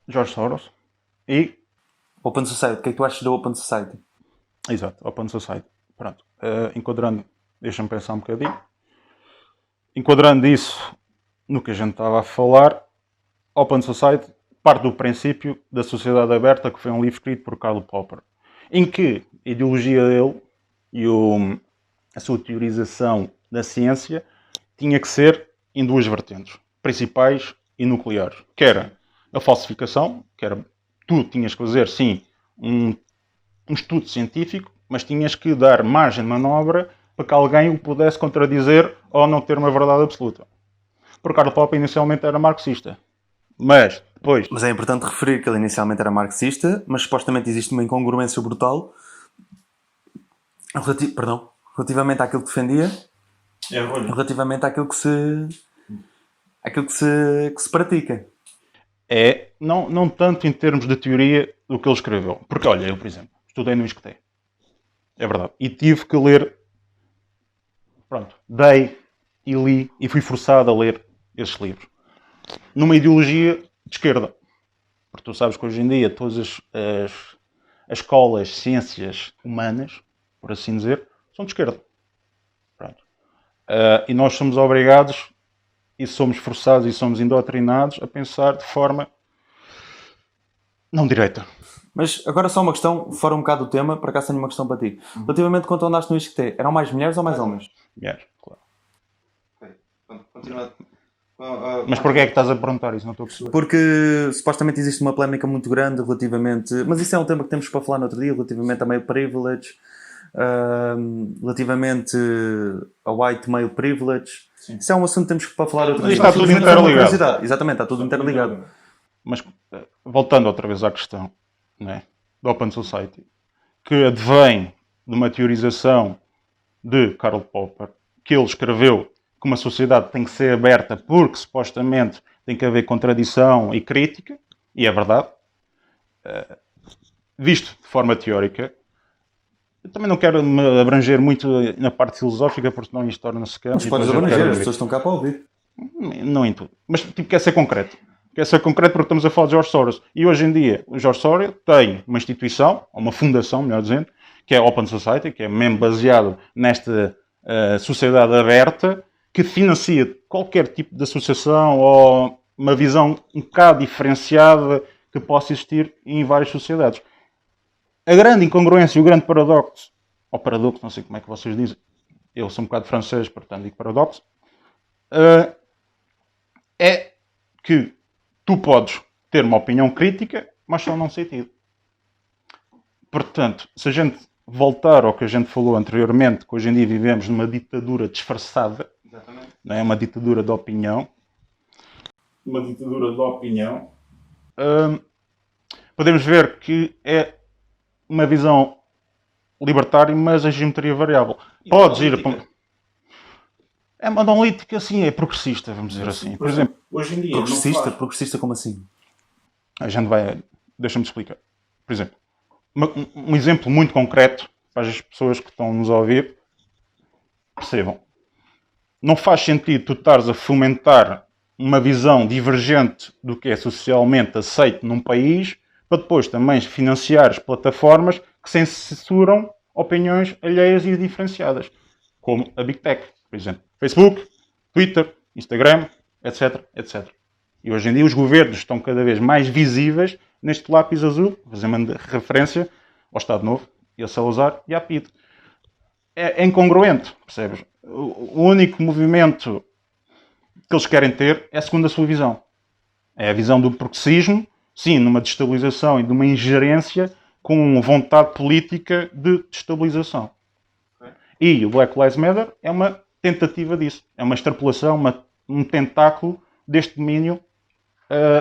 Speaker 2: Jorge Soros e...
Speaker 1: Open Society. O que é que tu achas da Open Society?
Speaker 2: Exato, Open Society. Pronto. Enquadrando, deixa-me pensar um bocadinho. Enquadrando isso no que a gente estava a falar, Open Society parte do princípio da sociedade aberta, que foi um livro escrito por Karl Popper, em que a ideologia dele e a sua teorização da ciência tinha que ser em duas vertentes, principais e nucleares, que era a falsificação, que era tu tinhas que fazer, sim, um estudo científico, mas tinhas que dar margem de manobra para que alguém o pudesse contradizer ou não ter uma verdade absoluta. Porque Karl Popper inicialmente era marxista. Mas, depois...
Speaker 1: Mas é importante referir que ele inicialmente era marxista, mas supostamente existe uma incongruência brutal relativamente àquilo que defendia, relativamente àquilo que se pratica.
Speaker 2: É, não tanto em termos de teoria do que ele escreveu. Porque, olha, eu, por exemplo, estudei no ISCTE. É verdade. E tive que ler... Pronto. Dei e li e fui forçado a ler esses livros. Numa ideologia de esquerda. Porque tu sabes que hoje em dia todas as escolas, ciências humanas, por assim dizer, são de esquerda. Pronto. E nós somos obrigados e somos forçados e somos indoutrinados a pensar de forma não direita.
Speaker 1: Mas agora só uma questão, fora um bocado do tema, para cá tenho uma questão para ti. Relativamente quando andaste no ISCTE, eram mais mulheres ou mais homens?
Speaker 2: Mulheres, claro.
Speaker 1: Continua.
Speaker 2: Mas porquê é que estás a perguntar isso? Não estou a perceber.
Speaker 1: Porque supostamente existe uma polémica muito grande relativamente. Mas isso é um tema que temos para falar no outro dia, relativamente a male privilege, relativamente a white male privilege. Isso é um assunto que temos para falar outro dia.
Speaker 2: Está tudo interligado.
Speaker 1: Exatamente, está tudo interligado.
Speaker 2: Mas voltando outra vez à questão, né, do Open Society, que advém de uma teorização de Karl Popper, que ele escreveu que uma sociedade tem que ser aberta porque supostamente tem que haver contradição e crítica, e é verdade, visto de forma teórica. Eu também não quero me abranger muito na parte filosófica, porque senão isto torna-se
Speaker 1: Mas podes abranger, as pessoas estão cá para ouvir.
Speaker 2: Não em tudo. Mas tipo, quer ser concreto. Quer ser concreto porque estamos a falar de George Soros. E hoje em dia, o George Soros tem uma instituição, ou uma fundação, melhor dizendo, que é a Open Society, que é mesmo baseado nesta sociedade aberta, que financia qualquer tipo de associação ou uma visão um bocado diferenciada que possa existir em várias sociedades. A grande incongruência e o grande paradoxo, ou paradoxo, não sei como é que vocês dizem, eu sou um bocado francês, portanto digo paradoxo, é que tu podes ter uma opinião crítica, mas só num sentido. Portanto, se a gente voltar ao que a gente falou anteriormente, que hoje em dia vivemos numa ditadura disfarçada, não é uma ditadura de opinião, podemos ver que é uma visão libertária, mas a geometria variável. Podes ir para... É monolítica, assim, é progressista, vamos dizer assim. Por exemplo, hoje em dia...
Speaker 1: Progressista como assim?
Speaker 2: A gente vai... Deixa-me explicar. Por exemplo, um exemplo muito concreto para as pessoas que estão nos a ouvir percebam. Não faz sentido tu estares a fomentar uma visão divergente do que é socialmente aceito num país para depois também financiar plataformas que censuram opiniões alheias e diferenciadas, como a Big Tech, por exemplo. Facebook, Twitter, Instagram, etc, etc. E hoje em dia os governos estão cada vez mais visíveis neste lápis azul, fazendo referência ao Estado Novo, e a Salazar e à PIDE. É incongruente, percebes? O único movimento que eles querem ter é segundo a sua visão. É a visão do progressismo, sim, numa destabilização e de uma ingerência com vontade política de destabilização. E o Black Lives Matter é uma tentativa disso. É uma extrapolação, um tentáculo deste domínio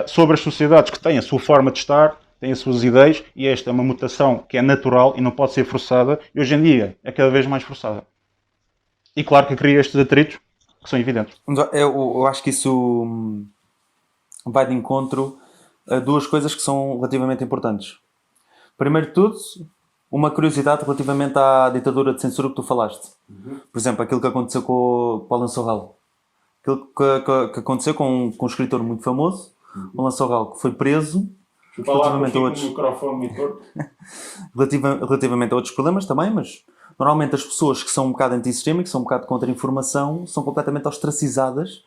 Speaker 2: sobre as sociedades que têm a sua forma de estar, têm as suas ideias, e esta é uma mutação que é natural e não pode ser forçada, e hoje em dia é cada vez mais forçada. E claro que cria estes atritos que são evidentes.
Speaker 1: Eu acho que isso vai de encontro a duas coisas que são relativamente importantes. Primeiro de tudo, uma curiosidade relativamente à ditadura de censura que tu falaste. Por exemplo, aquilo que aconteceu com o Alan Sorrell. Aquilo que aconteceu com um escritor muito famoso, o Alan Sorrell, que foi preso relativamente a outros... relativamente a outros problemas também, mas normalmente as pessoas que são um bocado antissistema, que são um bocado contra a informação, são completamente ostracizadas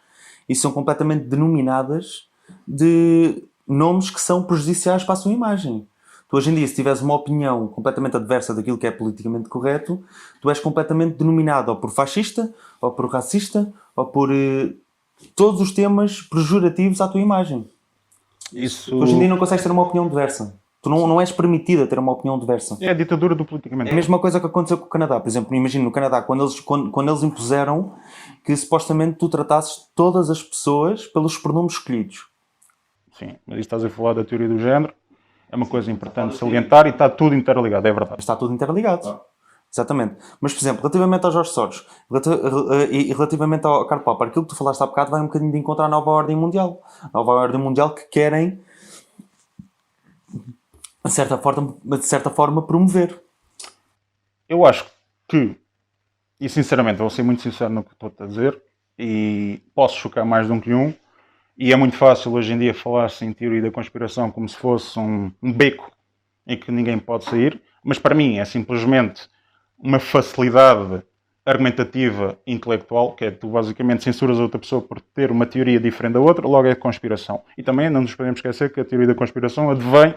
Speaker 1: e são completamente denominadas de nomes que são prejudiciais para a sua imagem. Tu hoje em dia, se tiveres uma opinião completamente adversa daquilo que é politicamente correto, tu és completamente denominado ou por fascista, ou por racista, ou por todos os temas pejorativos à tua imagem.
Speaker 2: Isso...
Speaker 1: Tu hoje em dia não consegues ter uma opinião diversa. Tu não és permitida ter uma opinião diversa.
Speaker 2: É a ditadura do politicamente.
Speaker 1: É a mesma coisa que aconteceu com o Canadá. Por exemplo, imagina no Canadá, quando eles impuseram que supostamente tu tratasses todas as pessoas pelos pronomes escolhidos.
Speaker 2: Sim, mas isso estás a falar da teoria do género. É uma coisa importante salientar e está tudo interligado, é verdade.
Speaker 1: Está tudo interligado. Exatamente. Mas, por exemplo, relativamente ao Jorge Soros e relativamente ao Karl Popper, aquilo que tu falaste há bocado vai um bocadinho de encontro à nova ordem mundial. A nova ordem mundial que querem, de certa forma, promover.
Speaker 2: Eu acho que, e sinceramente, vou ser muito sincero no que estou a dizer, e posso chocar mais de um que um, e é muito fácil hoje em dia falar-se em teoria da conspiração como se fosse um beco em que ninguém pode sair, mas para mim é simplesmente uma facilidade argumentativa intelectual, que é tu basicamente censuras a outra pessoa por ter uma teoria diferente da outra, logo é conspiração. E também não nos podemos esquecer que a teoria da conspiração advém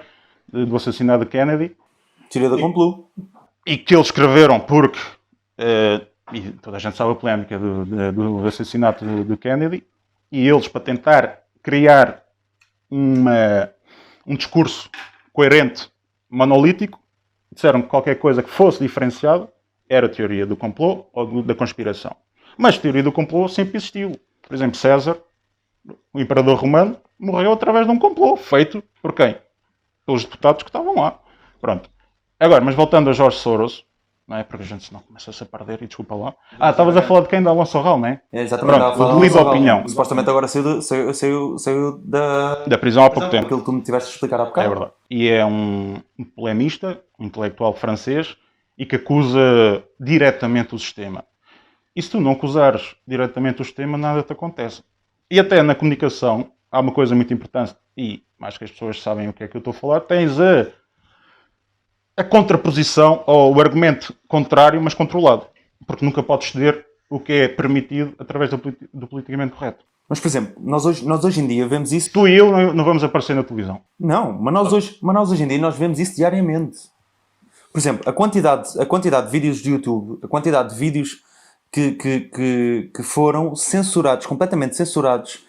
Speaker 2: do assassinato de Kennedy,
Speaker 1: Teoria da complô.
Speaker 2: e que eles escreveram porque e toda a gente sabe a polémica do assassinato do Kennedy, e eles, para tentar criar um discurso coerente, monolítico, disseram que qualquer coisa que fosse diferenciada era teoria do complô ou da conspiração. Mas teoria do complô sempre existiu. Por exemplo, César, o imperador romano, morreu através de um complô feito por quem? Pelos deputados que estavam lá. Pronto. Agora, mas voltando a George Soros, não é? Porque a gente senão começa-se a perder e desculpa lá. Estavas a falar de quem? Da Alonso Rau, não é?
Speaker 1: É, exatamente.
Speaker 2: Pronto, o de livre opinião.
Speaker 1: Supostamente agora saiu
Speaker 2: Da prisão há pouco tempo.
Speaker 1: Aquilo que tu me tiveste a explicar há bocado.
Speaker 2: É verdade. E é um polemista, um intelectual francês, e que acusa diretamente o sistema. E se tu não acusares diretamente o sistema, nada te acontece. E até na comunicação, há uma coisa muito importante, e mais que as pessoas sabem o que é que eu estou a falar, tens a contraposição, ou o argumento contrário, mas controlado. Porque nunca podes ceder o que é permitido através do politicamente correto.
Speaker 1: Mas, por exemplo, nós hoje em dia vemos isso...
Speaker 2: Tu e eu não vamos aparecer na televisão.
Speaker 1: Não, mas nós hoje em dia nós vemos isso diariamente. Por exemplo, a quantidade de vídeos de YouTube, a quantidade de vídeos que foram censurados, completamente censurados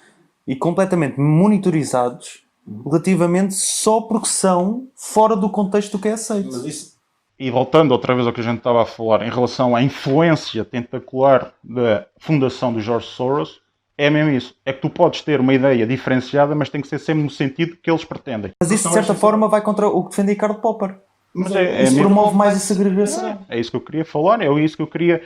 Speaker 1: e completamente monitorizados relativamente só porque são fora do contexto que é aceito.
Speaker 2: E voltando outra vez ao que a gente estava a falar em relação à influência tentacular da fundação do George Soros, é mesmo isso. É que tu podes ter uma ideia diferenciada, mas tem que ser sempre no sentido que eles pretendem.
Speaker 1: Mas isso, de certa forma, vai contra o que defende Karl Popper.
Speaker 2: Mas
Speaker 1: isso promove mais a segregação.
Speaker 2: É isso que eu queria falar, é isso que eu queria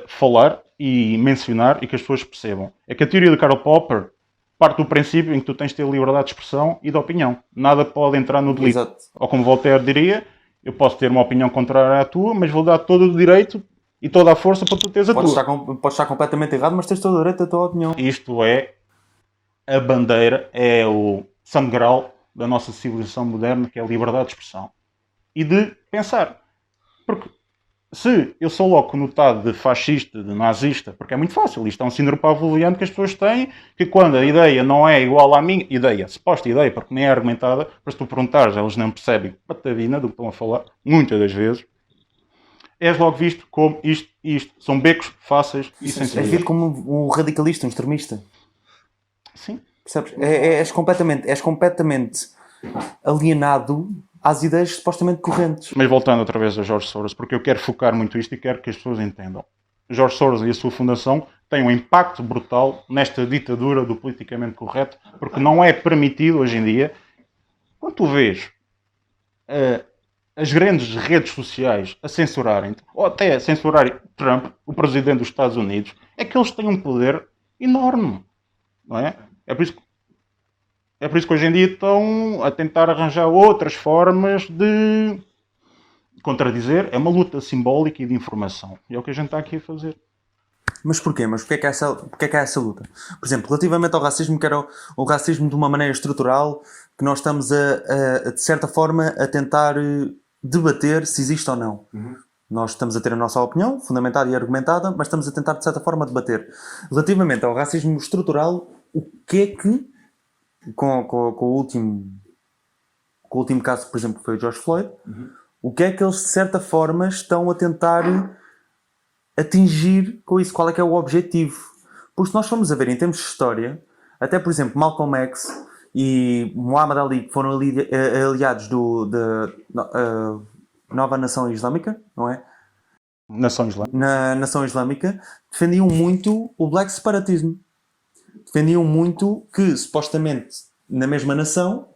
Speaker 2: falar e mencionar e que as pessoas percebam. É que a teoria de Karl Popper parte do princípio em que tu tens de ter liberdade de expressão e de opinião. Nada pode entrar no delito.
Speaker 1: Exato.
Speaker 2: Ou como Voltaire diria, eu posso ter uma opinião contrária à tua, mas vou dar todo o direito e toda a força para tu teres a tua.
Speaker 1: Podes estar completamente errado, mas tens todo o direito à tua opinião.
Speaker 2: Isto é a bandeira, é o santo grau da nossa civilização moderna, que é a liberdade de expressão. E de pensar. Porque se eu sou logo conotado de fascista, de nazista, porque é muito fácil, isto é um síndrome pavloviano que as pessoas têm, que quando a ideia não é igual à minha ideia, suposta ideia, porque nem é argumentada, mas se tu perguntares, eles não percebem patavina do que estão a falar, muitas das vezes, és logo visto como isto e isto. São becos fáceis e sensíveis.
Speaker 1: És visto como um radicalista, um extremista.
Speaker 2: Sim.
Speaker 1: Percebes? És completamente alienado às ideias supostamente correntes.
Speaker 2: Mas voltando outra vez a George Soros, porque eu quero focar muito isto e quero que as pessoas entendam. George Soros e a sua fundação têm um impacto brutal nesta ditadura do politicamente correto, porque não é permitido hoje em dia, quando tu vês as grandes redes sociais a censurarem-te, ou até a censurarem Trump, o presidente dos Estados Unidos, é que eles têm um poder enorme, não é? É por isso que hoje em dia estão a tentar arranjar outras formas de contradizer. É uma luta simbólica e de informação. E é o que a gente está aqui a fazer.
Speaker 1: Mas porquê? Mas porquê que há essa luta? Por exemplo, relativamente ao racismo, que era o racismo de uma maneira estrutural, que nós estamos de certa forma, a tentar debater se existe ou não. Nós estamos a ter a nossa opinião, fundamentada e argumentada, mas estamos a tentar, de certa forma, debater. Relativamente ao racismo estrutural, o que é que, com o último caso, por exemplo, que foi o George Floyd, o que é que eles, de certa forma, estão a tentar atingir com isso? Qual é que é o objetivo? Porque se nós formos a ver em termos de história, até, por exemplo, Malcolm X e Muhammad Ali, que foram aliados da nova nação islâmica, não é?
Speaker 2: Nação Islâmica.
Speaker 1: Na nação islâmica, defendiam muito o black separatism. Defendiam muito que, supostamente, na mesma nação,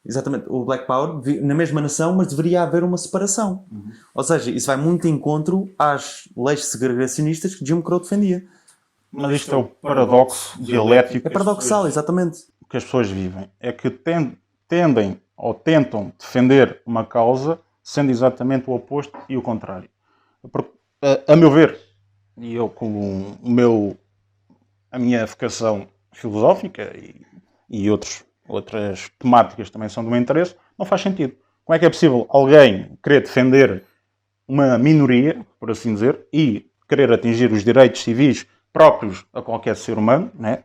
Speaker 1: exatamente, o Black Power, na mesma nação, mas deveria haver uma separação. Ou seja, isso vai muito de encontro às leis segregacionistas que Jim Crow defendia.
Speaker 2: Mas isto é o paradoxo dialético.
Speaker 1: É paradoxal, exatamente.
Speaker 2: Que as pessoas vivem. É que tendem ou tentam defender uma causa sendo exatamente o oposto e o contrário. Porque, a meu ver, e eu com a minha vocação filosófica e outras temáticas também são do meu interesse, não faz sentido. Como é que é possível alguém querer defender uma minoria, por assim dizer, e querer atingir os direitos civis próprios a qualquer ser humano, né?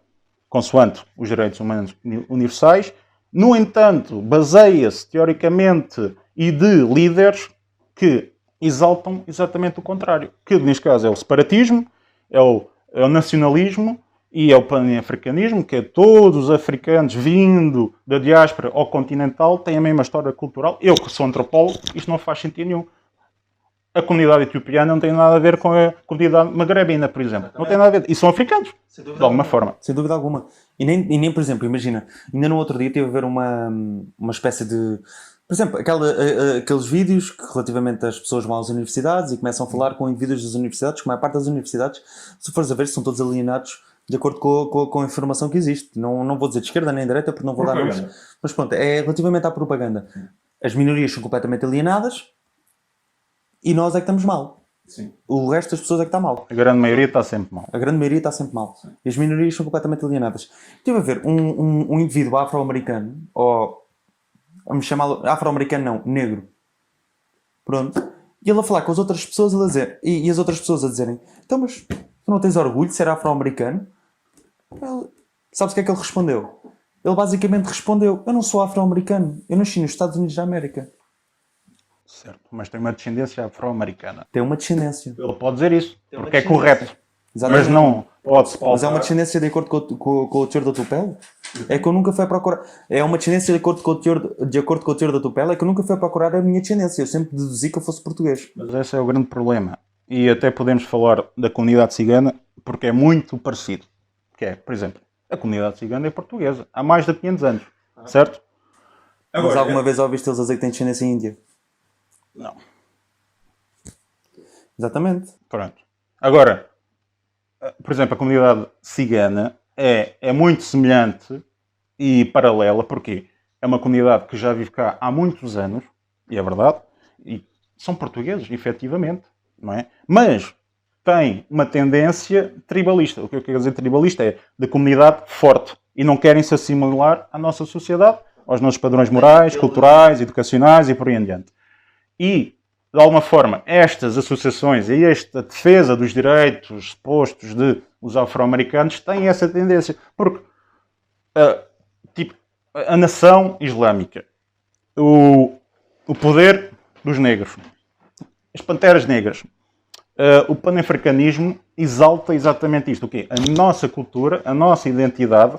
Speaker 2: Consoante os direitos humanos universais. No entanto, baseia-se teoricamente e de líderes que exaltam exatamente o contrário, que neste caso é o separatismo, é o nacionalismo e é o pan-africanismo, que é todos os africanos vindo da diáspora ao continental têm a mesma história cultural. Eu, que sou antropólogo, isto não faz sentido nenhum. A comunidade etiopiana não tem nada a ver com a comunidade magrebina, por exemplo. Não tem nada a ver. E são africanos, de alguma forma.
Speaker 1: Sem dúvida alguma. E nem, por exemplo, imagina, ainda no outro dia teve a ver uma espécie de... Por exemplo, aqueles vídeos que relativamente as pessoas vão às universidades e começam a falar com indivíduos das universidades, que a maior parte das universidades, se fores a ver, são todos alienados de acordo com a informação que existe. Não vou dizer de esquerda nem de direita, porque não vou dar nomes. Mas pronto, é relativamente à propaganda. As minorias são completamente alienadas e nós é que estamos mal.
Speaker 2: Sim.
Speaker 1: O resto das pessoas é que está mal.
Speaker 2: A grande maioria está sempre mal.
Speaker 1: A grande maioria está sempre mal. Sim. E as minorias são completamente alienadas. Tive a ver um indivíduo afro-americano, ou vamos chamá-lo afro-americano não, negro. Pronto. E ele a falar com as outras pessoas a dizer, e as outras pessoas a dizerem, então mas tu não tens orgulho de ser afro-americano? Sabes o que é que ele respondeu? Ele basicamente respondeu, eu não sou afro-americano, eu nasci nos Estados Unidos da América.
Speaker 2: Certo, mas tem uma descendência afro-americana.
Speaker 1: Tem uma descendência.
Speaker 2: Ele pode dizer isso, porque é correto.
Speaker 1: Exatamente.
Speaker 2: Mas não pode-se pautar.
Speaker 1: Mas é uma descendência de acordo com o teor da tua pele? É que eu nunca fui a procurar. É uma descendência de acordo com o teor da tua pele? É que eu nunca fui a procurar a minha descendência. Eu sempre deduzi que eu fosse português.
Speaker 2: Mas esse é o grande problema. E até podemos falar da comunidade cigana, porque é muito parecido. Que é, por exemplo, a comunidade cigana é portuguesa. Há mais de 500 anos. Certo?
Speaker 1: Mas alguma vez ouviste eles a dizer que têm descendência índia?
Speaker 2: Não.
Speaker 1: Exatamente.
Speaker 2: Pronto. Agora, por exemplo, a comunidade cigana é muito semelhante e paralela, porque é uma comunidade que já vive cá há muitos anos, e é verdade, e são portugueses, efetivamente, não é? Mas tem uma tendência tribalista. O que eu quero dizer tribalista é de comunidade forte, e não querem se assimilar à nossa sociedade, aos nossos padrões morais, culturais, educacionais e por aí em diante. E, de alguma forma, estas associações e esta defesa dos direitos supostos dos afro-americanos têm essa tendência. Porque, a nação islâmica, o poder dos negros, as panteras negras, o panafricanismo exalta exatamente isto. O quê? A nossa cultura, a nossa identidade,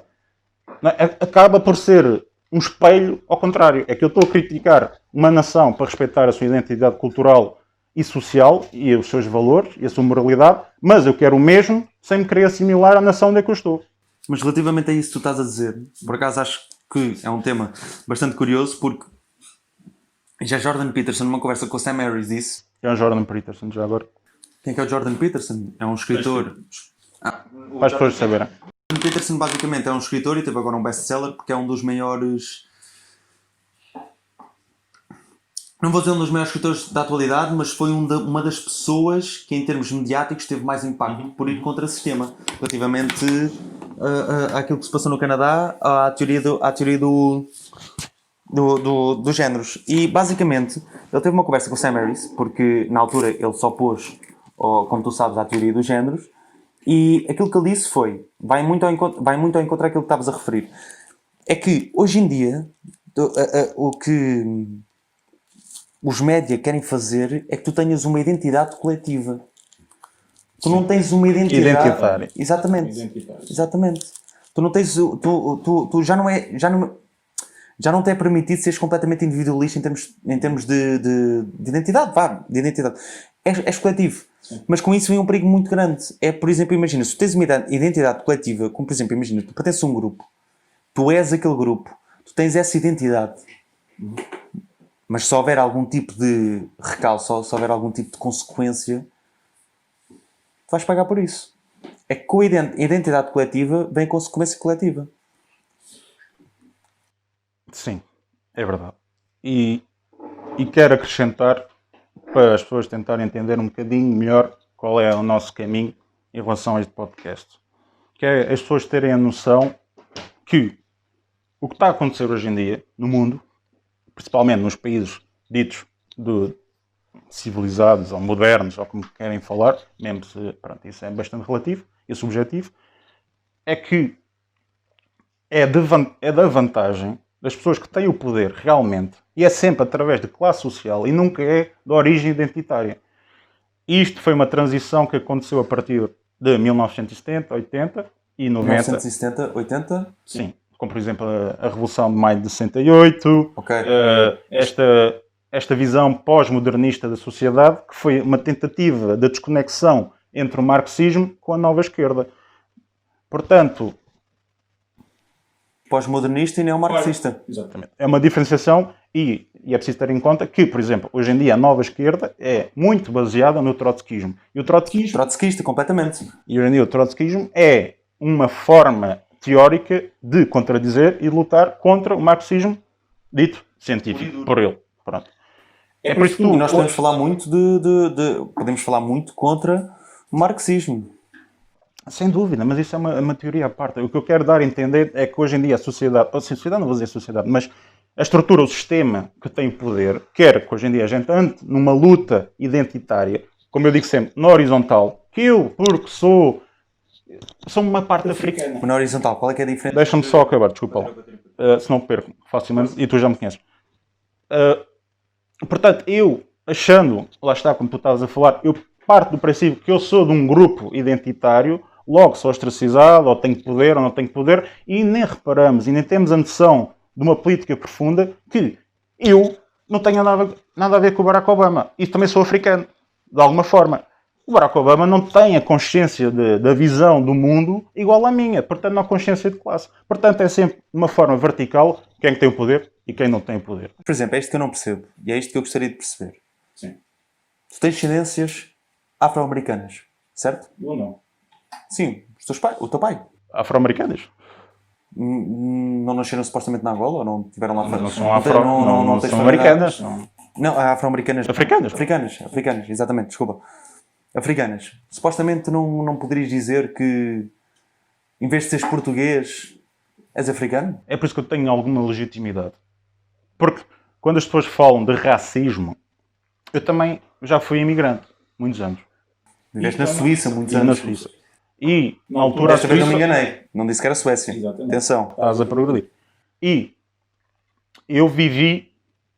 Speaker 2: acaba por ser um espelho ao contrário. É que eu estou a criticar uma nação para respeitar a sua identidade cultural e social e os seus valores e a sua moralidade, mas eu quero o mesmo sem me querer assimilar à nação onde é que eu estou.
Speaker 1: Mas relativamente a isso que tu estás a dizer, por acaso acho que é um tema bastante curioso, porque já Jordan Peterson, numa conversa com o Sam Harris, disse...
Speaker 2: É o Jordan Peterson, já agora.
Speaker 1: Quem é o Jordan Peterson? É um escritor...
Speaker 2: Para as pessoas saberem.
Speaker 1: Jordan Peterson basicamente é um escritor e teve agora um best-seller porque é um dos maiores... Não vou dizer um dos maiores escritores da atualidade, mas foi uma das pessoas que em termos mediáticos teve mais impacto por ir contra o sistema, relativamente àquilo que se passou no Canadá, à teoria dos géneros. E basicamente ele teve uma conversa com o Sam Harris, porque na altura ele só pôs, como tu sabes, à teoria dos géneros, e aquilo que ele disse foi, vai muito ao encontro daquilo que estavas a referir, é que hoje em dia o que os média querem fazer é que tu tenhas uma identidade coletiva. Tu não tens uma identidade...
Speaker 2: Identitária.
Speaker 1: Exatamente. Exatamente. Tu não tens... Tu já não te é permitido seres completamente individualista em termos de identidade. Vá, de identidade. És coletivo. Sim. Mas com isso vem um perigo muito grande. É, por exemplo, imagina, se tu tens uma identidade coletiva, como por exemplo, imagina, tu pertences a um grupo, tu és aquele grupo, tu tens essa identidade... Mas se houver algum tipo de recalço, se houver algum tipo de consequência, tu vais pagar por isso. É que com a identidade coletiva vem consequência coletiva.
Speaker 2: Sim, é verdade. E quero acrescentar, para as pessoas tentarem entender um bocadinho melhor qual é o nosso caminho em relação a este podcast. Que é as pessoas terem a noção que o que está a acontecer hoje em dia no mundo, principalmente nos países ditos civilizados ou modernos, ou como querem falar, mesmo se, pronto, isso é bastante relativo e subjetivo, é que é da vantagem das pessoas que têm o poder realmente, e é sempre através de classe social e nunca é de origem identitária. Isto foi uma transição que aconteceu a partir de 1970, 80 e 90.
Speaker 1: 1970, 80?
Speaker 2: Sim, como por exemplo a Revolução de Maio de 68,
Speaker 1: Ok.
Speaker 2: esta visão pós-modernista da sociedade, que foi uma tentativa de desconexão entre o marxismo com a nova esquerda. Portanto,
Speaker 1: Pós-modernista e neomarxista.
Speaker 2: exatamente, é uma diferenciação e é preciso ter em conta que, por exemplo, hoje em dia a nova esquerda é muito baseada no trotskismo. E o trotskismo,
Speaker 1: Trotskista, completamente.
Speaker 2: e hoje em dia o trotskismo é uma forma teórica de contradizer e lutar contra o marxismo dito científico por ele. Pronto. É por isso que
Speaker 1: E nós podemos falar muito podemos falar muito contra o marxismo.
Speaker 2: Sem dúvida, mas isso é uma teoria à parte. O que eu quero dar a entender é que hoje em dia a sociedade, ou sociedade não vou dizer sociedade, mas a estrutura, o sistema que tem poder, quer que hoje em dia a gente ande numa luta identitária, como eu digo sempre, na horizontal, que eu, porque sou uma parte africana.
Speaker 1: Na horizontal, qual é que é a diferença?
Speaker 2: Deixa-me só acabar, desculpa lá. Se não perco facilmente, e tu já me conheces. Portanto, eu, achando, lá está, como tu estavas a falar, eu parto do princípio que eu sou de um grupo identitário, logo sou ostracizado, ou tenho poder, ou não tenho poder, e nem reparamos, e nem temos a noção de uma política profunda que eu não tenho nada a ver com o Barack Obama. E também sou africano, de alguma forma. O Barack Obama não tem a consciência da visão do mundo igual à minha, portanto não há consciência de classe. Portanto é sempre de uma forma vertical quem tem o poder e quem não tem o poder.
Speaker 1: Por exemplo, é isto que eu não percebo. E é isto que eu gostaria de perceber.
Speaker 2: Sim.
Speaker 1: Tu tens descendências afro-americanas, certo?
Speaker 2: Eu não.
Speaker 1: Sim, o teu pai.
Speaker 2: Afro-americanas?
Speaker 1: Não nasceram supostamente na Angola ou não tiveram lá?
Speaker 2: Não são
Speaker 1: não
Speaker 2: são americanas.
Speaker 1: Não, afro-americanas.
Speaker 2: Africanas.
Speaker 1: Africanas, exatamente, desculpa. Africanas. Supostamente não poderias dizer que, em vez de seres português, és africano?
Speaker 2: É por isso que eu tenho alguma legitimidade. Porque quando as pessoas falam de racismo, eu também já fui imigrante, muitos anos.
Speaker 1: Viveste na Suíça muitos
Speaker 2: E
Speaker 1: anos.
Speaker 2: na Suíça. E, na altura, a
Speaker 1: Desta vez não me
Speaker 2: Suíça...
Speaker 1: enganei. Não disse que era Suécia.
Speaker 2: Exatamente.
Speaker 1: Atenção.
Speaker 2: Estás a progredir. E eu vivi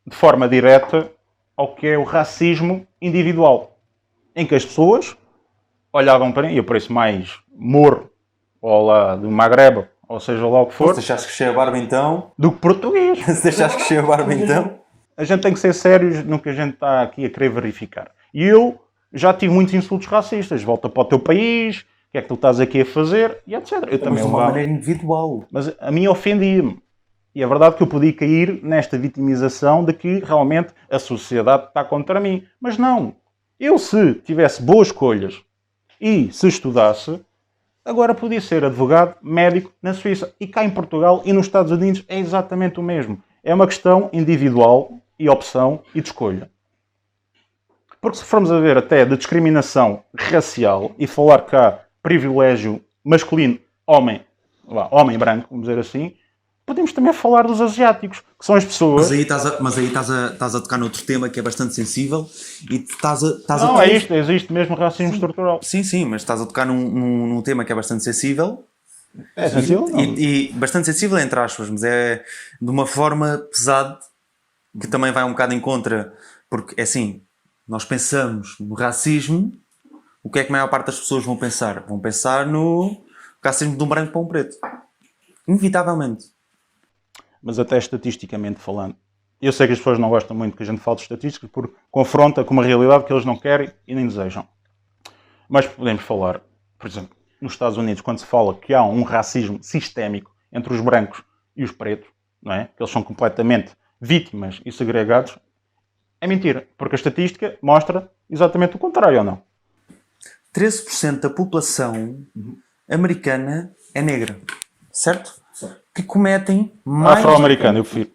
Speaker 2: de forma direta ao que é o racismo individual, em que as pessoas olhavam para mim, e eu pareço mais moro, ou lá do Magreba, ou seja lá o que
Speaker 1: Se
Speaker 2: for,
Speaker 1: deixaste crescer a barba então...
Speaker 2: do que português.
Speaker 1: Se deixaste crescer a barba então...
Speaker 2: A gente tem que ser sérios no que a gente está aqui a querer verificar. E eu já tive muitos insultos racistas. Volta para o teu país, o que é que tu estás aqui a fazer, e etc. Eu também
Speaker 1: Mas de uma
Speaker 2: levava.
Speaker 1: maneira individual.
Speaker 2: Mas a mim ofendia-me. E é verdade que eu podia cair nesta vitimização de que realmente a sociedade está contra mim. Mas não. Eu, se tivesse boas escolhas e se estudasse, agora podia ser advogado, médico na Suíça. E cá em Portugal e nos Estados Unidos é exatamente o mesmo. É uma questão individual e opção e de escolha. Porque se formos a ver até de discriminação racial e falar cá privilégio masculino, homem branco, vamos dizer assim, podemos também falar dos asiáticos, que são as pessoas...
Speaker 1: Mas aí estás a tocar noutro tema que é bastante sensível e estás a
Speaker 2: Não,
Speaker 1: tocar...
Speaker 2: existe mesmo racismo estrutural.
Speaker 1: Sim, mas estás a tocar num tema que é bastante sensível.
Speaker 2: É sensível? Não.
Speaker 1: E bastante sensível entre aspas, mas é de uma forma pesada que também vai um bocado em contra, porque é assim, nós pensamos no racismo, o que é que a maior parte das pessoas vão pensar? Vão pensar no racismo de um branco para um preto. Inevitavelmente.
Speaker 2: Mas até estatisticamente falando, eu sei que as pessoas não gostam muito que a gente fale de estatísticas porque confronta com uma realidade que eles não querem e nem desejam. Mas podemos falar, por exemplo, nos Estados Unidos, quando se fala que há um racismo sistémico entre os brancos e os pretos, não é? Que eles são completamente vítimas e segregados, é mentira, porque a estatística mostra exatamente o contrário, ou não?
Speaker 1: 13% da população americana é negra, certo? Que cometem mais...
Speaker 2: Afro-americano, eu prefiro.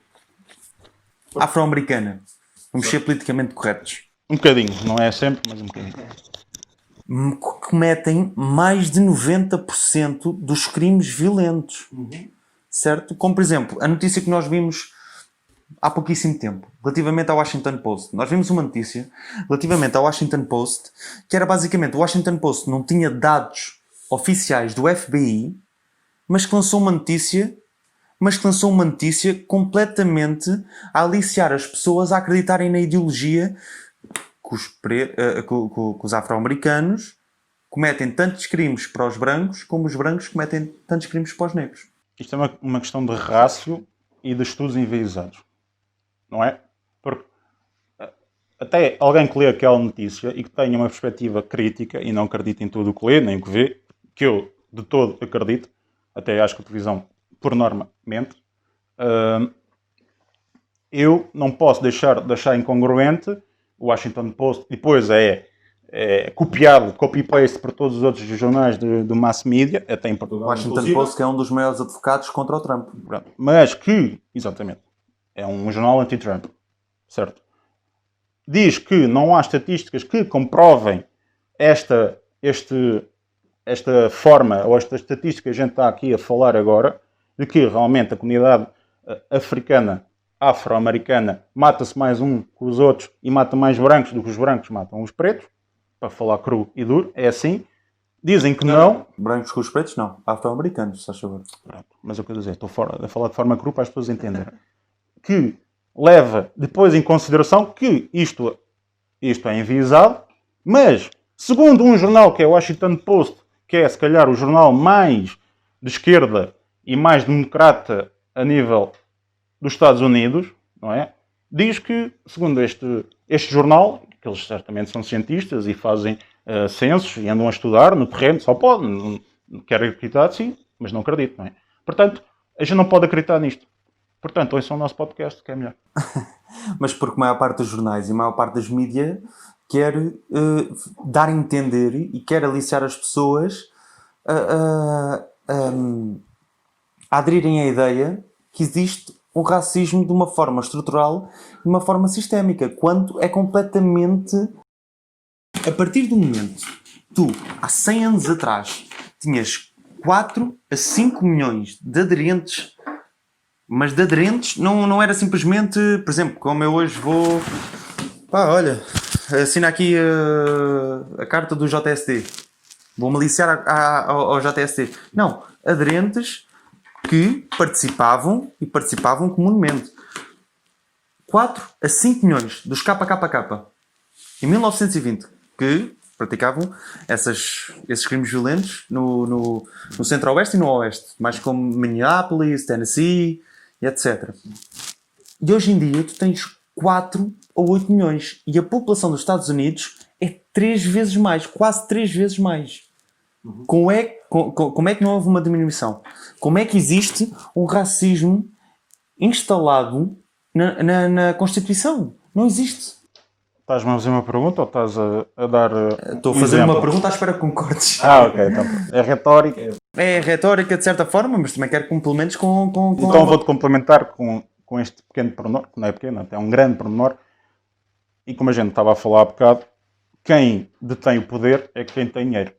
Speaker 1: Afro-americana. Vamos ser politicamente corretos.
Speaker 2: Um bocadinho, não é sempre, mas um bocadinho.
Speaker 1: Cometem mais de 90% dos crimes violentos. Certo? Como, por exemplo, a notícia que nós vimos há pouquíssimo tempo, relativamente ao Washington Post. Nós vimos uma notícia relativamente ao Washington Post, que era basicamente o Washington Post não tinha dados oficiais do FBI, mas que lançou uma notícia completamente a aliciar as pessoas a acreditarem na ideologia que os afro-americanos cometem tantos crimes para os brancos como os brancos cometem tantos crimes para os negros.
Speaker 2: Isto é uma questão de rácio e de estudos enviesados. Não é? Porque até alguém que lê aquela notícia e que tenha uma perspectiva crítica e não acredita em tudo o que lê, nem o que vê, que eu de todo acredito, até acho que a televisão, por norma, mente, eu não posso deixar de achar incongruente o Washington Post, depois é copiado, copy-paste por todos os outros jornais do mass media, até em Portugal.
Speaker 1: O Washington Post, que é um dos maiores advogados contra o Trump.
Speaker 2: Mas que, exatamente, é um jornal anti-Trump, certo? Diz que não há estatísticas que comprovem esta forma, ou esta estatística que a gente está aqui a falar agora, de que realmente a comunidade africana, afro-americana, mata-se mais um que os outros e mata mais brancos do que os brancos matam os pretos, para falar cru e duro, é assim. Dizem que não.
Speaker 1: Brancos com os pretos, não. Afro-americanos, se faz favor.
Speaker 2: Pronto, mas eu quero dizer, estou a falar de forma cru para as pessoas entenderem. Que leva depois em consideração que isto é enviesado, mas, segundo um jornal que é o Washington Post, que é se calhar o jornal mais de esquerda e mais democrata a nível dos Estados Unidos, não é? Diz que, segundo este jornal, que eles certamente são cientistas e fazem censos e andam a estudar no terreno, só pode, não quero acreditar, sim, mas não acredito, não é? Portanto, a gente não pode acreditar nisto. Portanto, ouçam o nosso podcast, que é melhor.
Speaker 1: Mas porque a maior parte dos jornais e a maior parte das mídias quer dar a entender e quer aliciar as pessoas a aderirem à ideia que existe um racismo de uma forma estrutural e de uma forma sistémica, quando é completamente... A partir do momento tu, há 100 anos atrás, tinhas 4 a 5 milhões de aderentes, mas de aderentes não era simplesmente, por exemplo, como eu hoje vou... Pá, olha, assina aqui a carta do JST. Vou-me aliciar ao JST. Não, aderentes que participavam comunemente. 4 a 5 milhões dos KKK em 1920 que praticavam esses crimes violentos no centro-oeste e no oeste, mais como Minneapolis, Tennessee e etc. E hoje em dia tu tens 4 ou 8 milhões e a população dos Estados Unidos é 3 vezes mais, quase 3 vezes mais. Como é que não houve uma diminuição? Como é que existe um racismo instalado na Constituição? Não existe.
Speaker 2: Estás-me a fazer uma pergunta ou estás a dar
Speaker 1: Estou a fazer uma pergunta à espera que concordes.
Speaker 2: Ok, então. É retórica.
Speaker 1: É retórica de certa forma, mas também quero complementos com
Speaker 2: Então vou-te complementar com este pequeno pormenor, que não é pequeno, é um grande pormenor. E como a gente estava a falar há bocado, quem detém o poder é quem tem dinheiro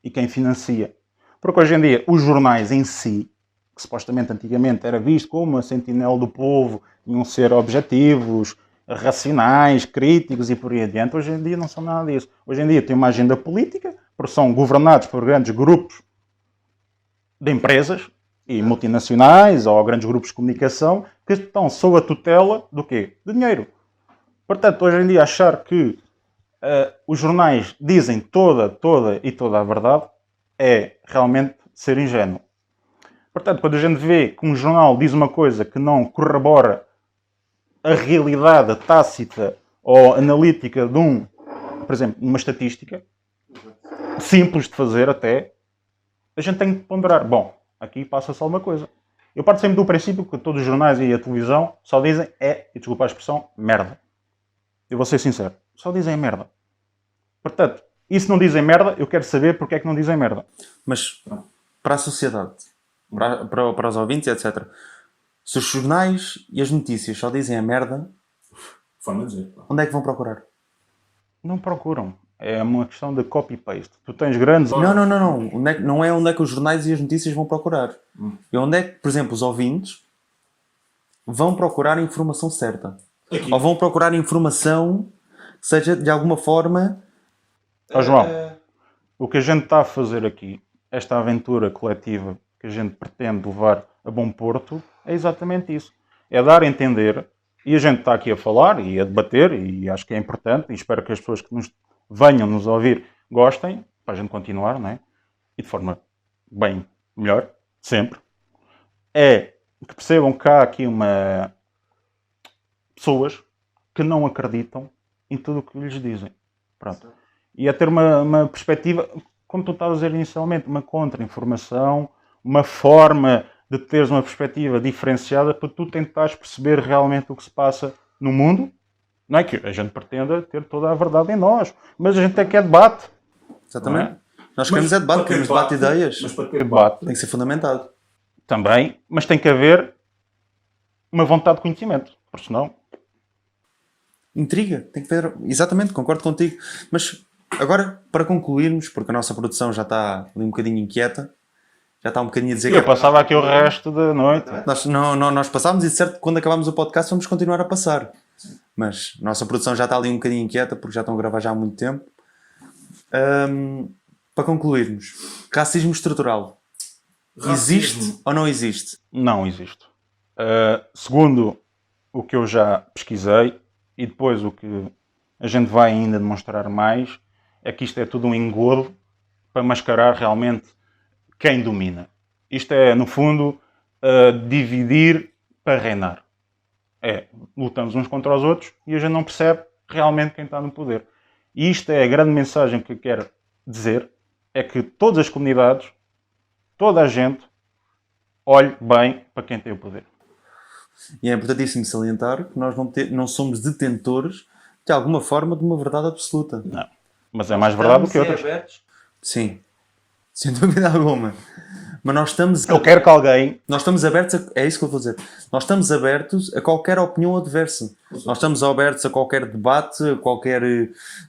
Speaker 2: e quem financia. Porque hoje em dia os jornais em si, que supostamente antigamente era visto como a sentinela do povo, iam ser objetivos, racionais, críticos e por aí adiante, hoje em dia não são nada disso. Hoje em dia tem uma agenda política, porque são governados por grandes grupos de empresas e multinacionais ou grandes grupos de comunicação que estão sob a tutela do quê? De dinheiro. Portanto, hoje em dia achar que os jornais dizem toda a verdade é realmente ser ingênuo. Portanto, quando a gente vê que um jornal diz uma coisa que não corrobora a realidade tácita ou analítica de por exemplo, uma estatística, simples de fazer até, a gente tem que ponderar. Bom, aqui passa só uma coisa. Eu parto sempre do princípio que todos os jornais e a televisão só dizem e desculpa a expressão, merda. Eu vou ser sincero, só dizem merda. Portanto, e se não dizem merda, eu quero saber porque é que não dizem merda.
Speaker 1: Mas para a sociedade, para os ouvintes, etc. Se os jornais e as notícias só dizem a merda,
Speaker 5: Forma de dizer.
Speaker 1: onde é que vão procurar?
Speaker 2: Não procuram. É uma questão de copy-paste. Tu tens grandes...
Speaker 1: Não. Não é onde é que os jornais e as notícias vão procurar. É onde é que, por exemplo, os ouvintes vão procurar a informação certa.
Speaker 5: Aqui.
Speaker 1: Ou vão procurar informação que seja de alguma forma...
Speaker 2: Ó João, o que a gente está a fazer aqui, esta aventura coletiva que a gente pretende levar a bom porto, é exatamente isso. É dar a entender, e a gente está aqui a falar e a debater, e acho que é importante, e espero que as pessoas que venham nos ouvir gostem, para a gente continuar, não é? E de forma bem melhor, sempre. É que percebam que há aqui pessoas que não acreditam em tudo o que lhes dizem. Pronto. E é ter uma perspectiva, como tu estavas a dizer inicialmente, uma contra-informação, uma forma de teres uma perspectiva diferenciada para tu tentares perceber realmente o que se passa no mundo. Não é que a gente pretenda ter toda a verdade em nós, mas a gente é que é debate.
Speaker 1: Exatamente.
Speaker 2: Não é?
Speaker 1: Nós queremos é debate,
Speaker 5: para ter
Speaker 1: queremos debate de ideias.
Speaker 5: Mas para ter
Speaker 2: Debate
Speaker 1: Tem que ser fundamentado.
Speaker 2: também, mas tem que haver uma vontade de conhecimento, porque senão...
Speaker 1: Intriga, tem que ver. Exatamente, concordo contigo. Mas agora, para concluirmos, porque a nossa produção já está ali um bocadinho inquieta, já está um bocadinho a dizer
Speaker 2: Eu passava aqui o resto da noite.
Speaker 1: nós passámos e de certo que quando acabarmos o podcast vamos continuar a passar. Mas a nossa produção já está ali um bocadinho inquieta porque já estão a gravar já há muito tempo. Para concluirmos, racismo estrutural. Existe ou não existe?
Speaker 2: Não existe. Segundo o que eu já pesquisei, e depois o que a gente vai ainda demonstrar mais, é que isto é tudo um engodo para mascarar realmente quem domina. Isto é, no fundo, dividir para reinar. Lutamos uns contra os outros e a gente não percebe realmente quem está no poder. E isto é a grande mensagem que eu quero dizer, é que todas as comunidades, toda a gente, olhe bem para quem tem o poder.
Speaker 1: E é importantíssimo salientar que nós não somos detentores de alguma forma de uma verdade absoluta.
Speaker 2: Não. Mas é mais verdade do que outras.
Speaker 1: Sim, sem dúvida alguma. Mas nós estamos...
Speaker 2: Eu quero que alguém...
Speaker 1: Nós estamos abertos a... É isso que eu vou dizer. Nós estamos abertos a qualquer opinião adversa. Nós estamos abertos a qualquer debate, a qualquer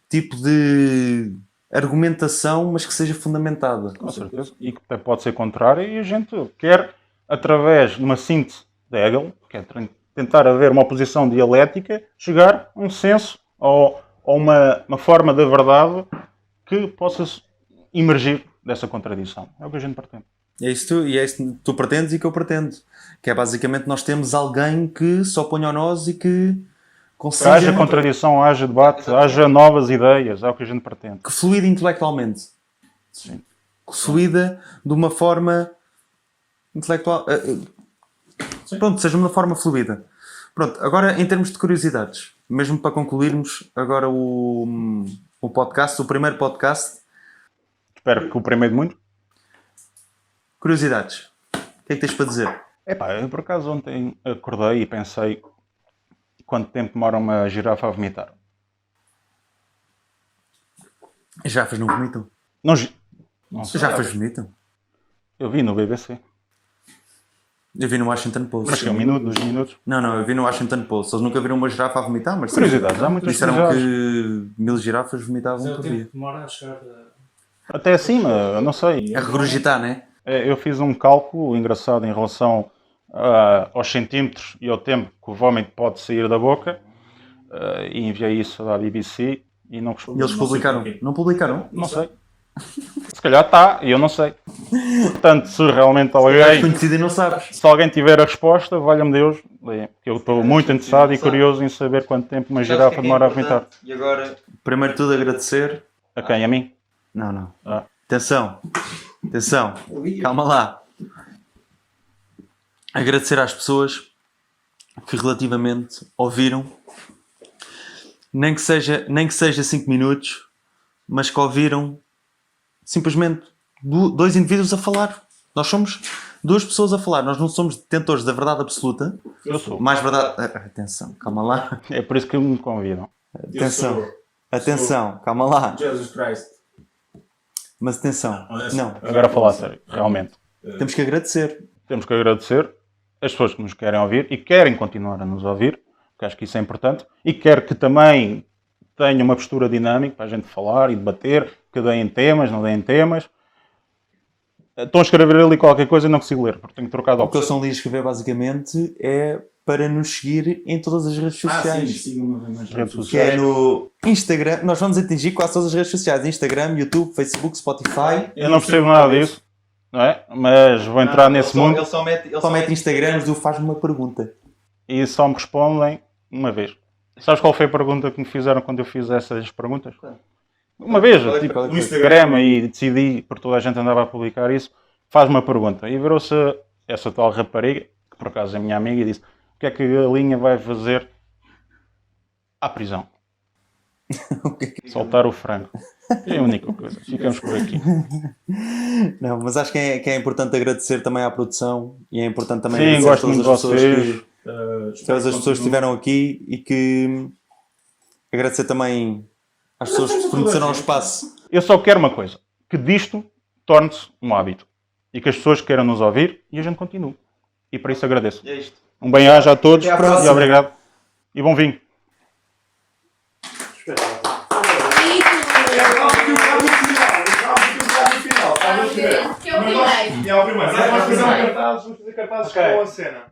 Speaker 1: tipo de argumentação, mas que seja fundamentada.
Speaker 2: Com certeza. E que até pode ser contrária, e a gente quer, através de uma síntese de Hegel, que é tentar haver uma oposição dialética, chegar a um senso ou uma forma da verdade que possa emergir dessa contradição. É o que a gente pretende.
Speaker 1: É isso que tu pretendes e que eu pretendo. Que é basicamente nós temos alguém que se oponha a nós e que consiga...
Speaker 2: Haja contradição, haja debate, haja novas ideias, é o que a gente pretende.
Speaker 1: Que fluida intelectualmente.
Speaker 2: Sim.
Speaker 1: Que fluida de uma forma intelectual... Pronto, seja uma forma fluida. Pronto, agora em termos de curiosidades, mesmo para concluirmos agora o podcast, o primeiro podcast.
Speaker 2: Espero que o primeiro de muitos.
Speaker 1: Curiosidades. O que é que tens para dizer?
Speaker 2: Eu por acaso ontem acordei e pensei quanto tempo demora uma girafa a vomitar.
Speaker 1: As girafas não vomitam?
Speaker 2: Não
Speaker 1: As girafas vomitam?
Speaker 2: Eu vi no BBC.
Speaker 1: Eu vi no Washington Post.
Speaker 2: Mas que é 1 minuto, 2 minutos.
Speaker 1: Não, eu vi no Washington Post. Eles nunca viram uma girafa a vomitar, mas
Speaker 2: Curiosidades, há muitas
Speaker 1: disseram
Speaker 2: curiosidades.
Speaker 1: que 1000 girafas vomitavam por dia.
Speaker 5: demora a chegar
Speaker 2: Até acima, eu não sei.
Speaker 1: A regurgitar, não é?
Speaker 2: Eu fiz um cálculo engraçado em relação aos centímetros e ao tempo que o vómito pode sair da boca e enviei isso à BBC e não
Speaker 1: E eles publicaram. Não publicaram?
Speaker 2: Não sei. Se calhar está, e eu não sei. Portanto, se realmente alguém...
Speaker 1: Conhecido e não sabes.
Speaker 2: Se alguém tiver a resposta, valha-me Deus, eu estou muito interessado e curioso em saber quanto tempo uma girafa demora a vomitar.
Speaker 1: E agora, primeiro de tudo, agradecer.
Speaker 2: A quem? A mim?
Speaker 1: Não.
Speaker 2: Ah.
Speaker 1: Atenção. Calma lá. Agradecer às pessoas que relativamente ouviram, nem que seja 5 minutos, mas que ouviram simplesmente 2 indivíduos a falar. Nós somos 2 pessoas a falar. Nós não somos detentores da verdade absoluta.
Speaker 2: Eu sou.
Speaker 1: Mais verdade... Atenção, calma lá.
Speaker 2: É por isso que me convidam.
Speaker 1: Atenção, calma lá.
Speaker 5: Jesus Christ.
Speaker 1: Mas atenção, não.
Speaker 2: Agora a falar a sério, realmente.
Speaker 1: Temos que agradecer.
Speaker 2: Temos que agradecer as pessoas que nos querem ouvir e querem continuar a nos ouvir, porque acho que isso é importante, e quero que também tenha uma postura dinâmica para a gente falar e debater, que deem temas, não deem temas. Estão a escrever ali qualquer coisa e não consigo ler, porque tenho trocado
Speaker 1: O que eu
Speaker 2: óculos.
Speaker 1: sou ali a escrever basicamente é para nos seguir em todas as redes
Speaker 5: Sim,
Speaker 1: sociais.
Speaker 5: sigam-me nas
Speaker 2: Redes
Speaker 5: redes
Speaker 1: Que
Speaker 2: sociais.
Speaker 1: é no Instagram. Nós vamos atingir quase todas as redes sociais. Instagram, YouTube, Facebook, Spotify.
Speaker 2: Eu não percebo nada disso, não é? Mas vou entrar nesse mundo
Speaker 1: Ele só mete Instagrams do faz-me uma pergunta.
Speaker 2: e só me respondem uma vez. Sabes qual foi a pergunta que me fizeram quando eu fiz essas perguntas? Uma vez, tipo,
Speaker 1: qual é que
Speaker 2: no
Speaker 1: foi?
Speaker 2: Instagram, e decidi, porque toda a gente andava a publicar isso, faz uma pergunta. E virou-se essa tal rapariga, que por acaso é minha amiga, e disse: o que é que a galinha vai fazer à prisão? Soltar o frango. É a única coisa. Ficamos por aqui.
Speaker 1: Não, mas acho que é importante agradecer também à produção e é importante também
Speaker 2: Sim,
Speaker 1: agradecer a
Speaker 2: gosto muito de
Speaker 1: todas as pessoas
Speaker 2: vocês.
Speaker 1: todas as pessoas que estiveram aqui e que agradecer também às pessoas que forneceram o espaço.
Speaker 2: Eu só quero uma coisa: que disto torne-se um hábito. E que as pessoas queiram nos ouvir e a gente continue. E para isso agradeço.
Speaker 1: É isto.
Speaker 2: Um bem-aja a todos
Speaker 1: Até à próxima.
Speaker 2: e obrigado. E bom vinho.
Speaker 6: Que é o primeiro.
Speaker 5: É o primeiro. Vamos fazer cartazes com a cena.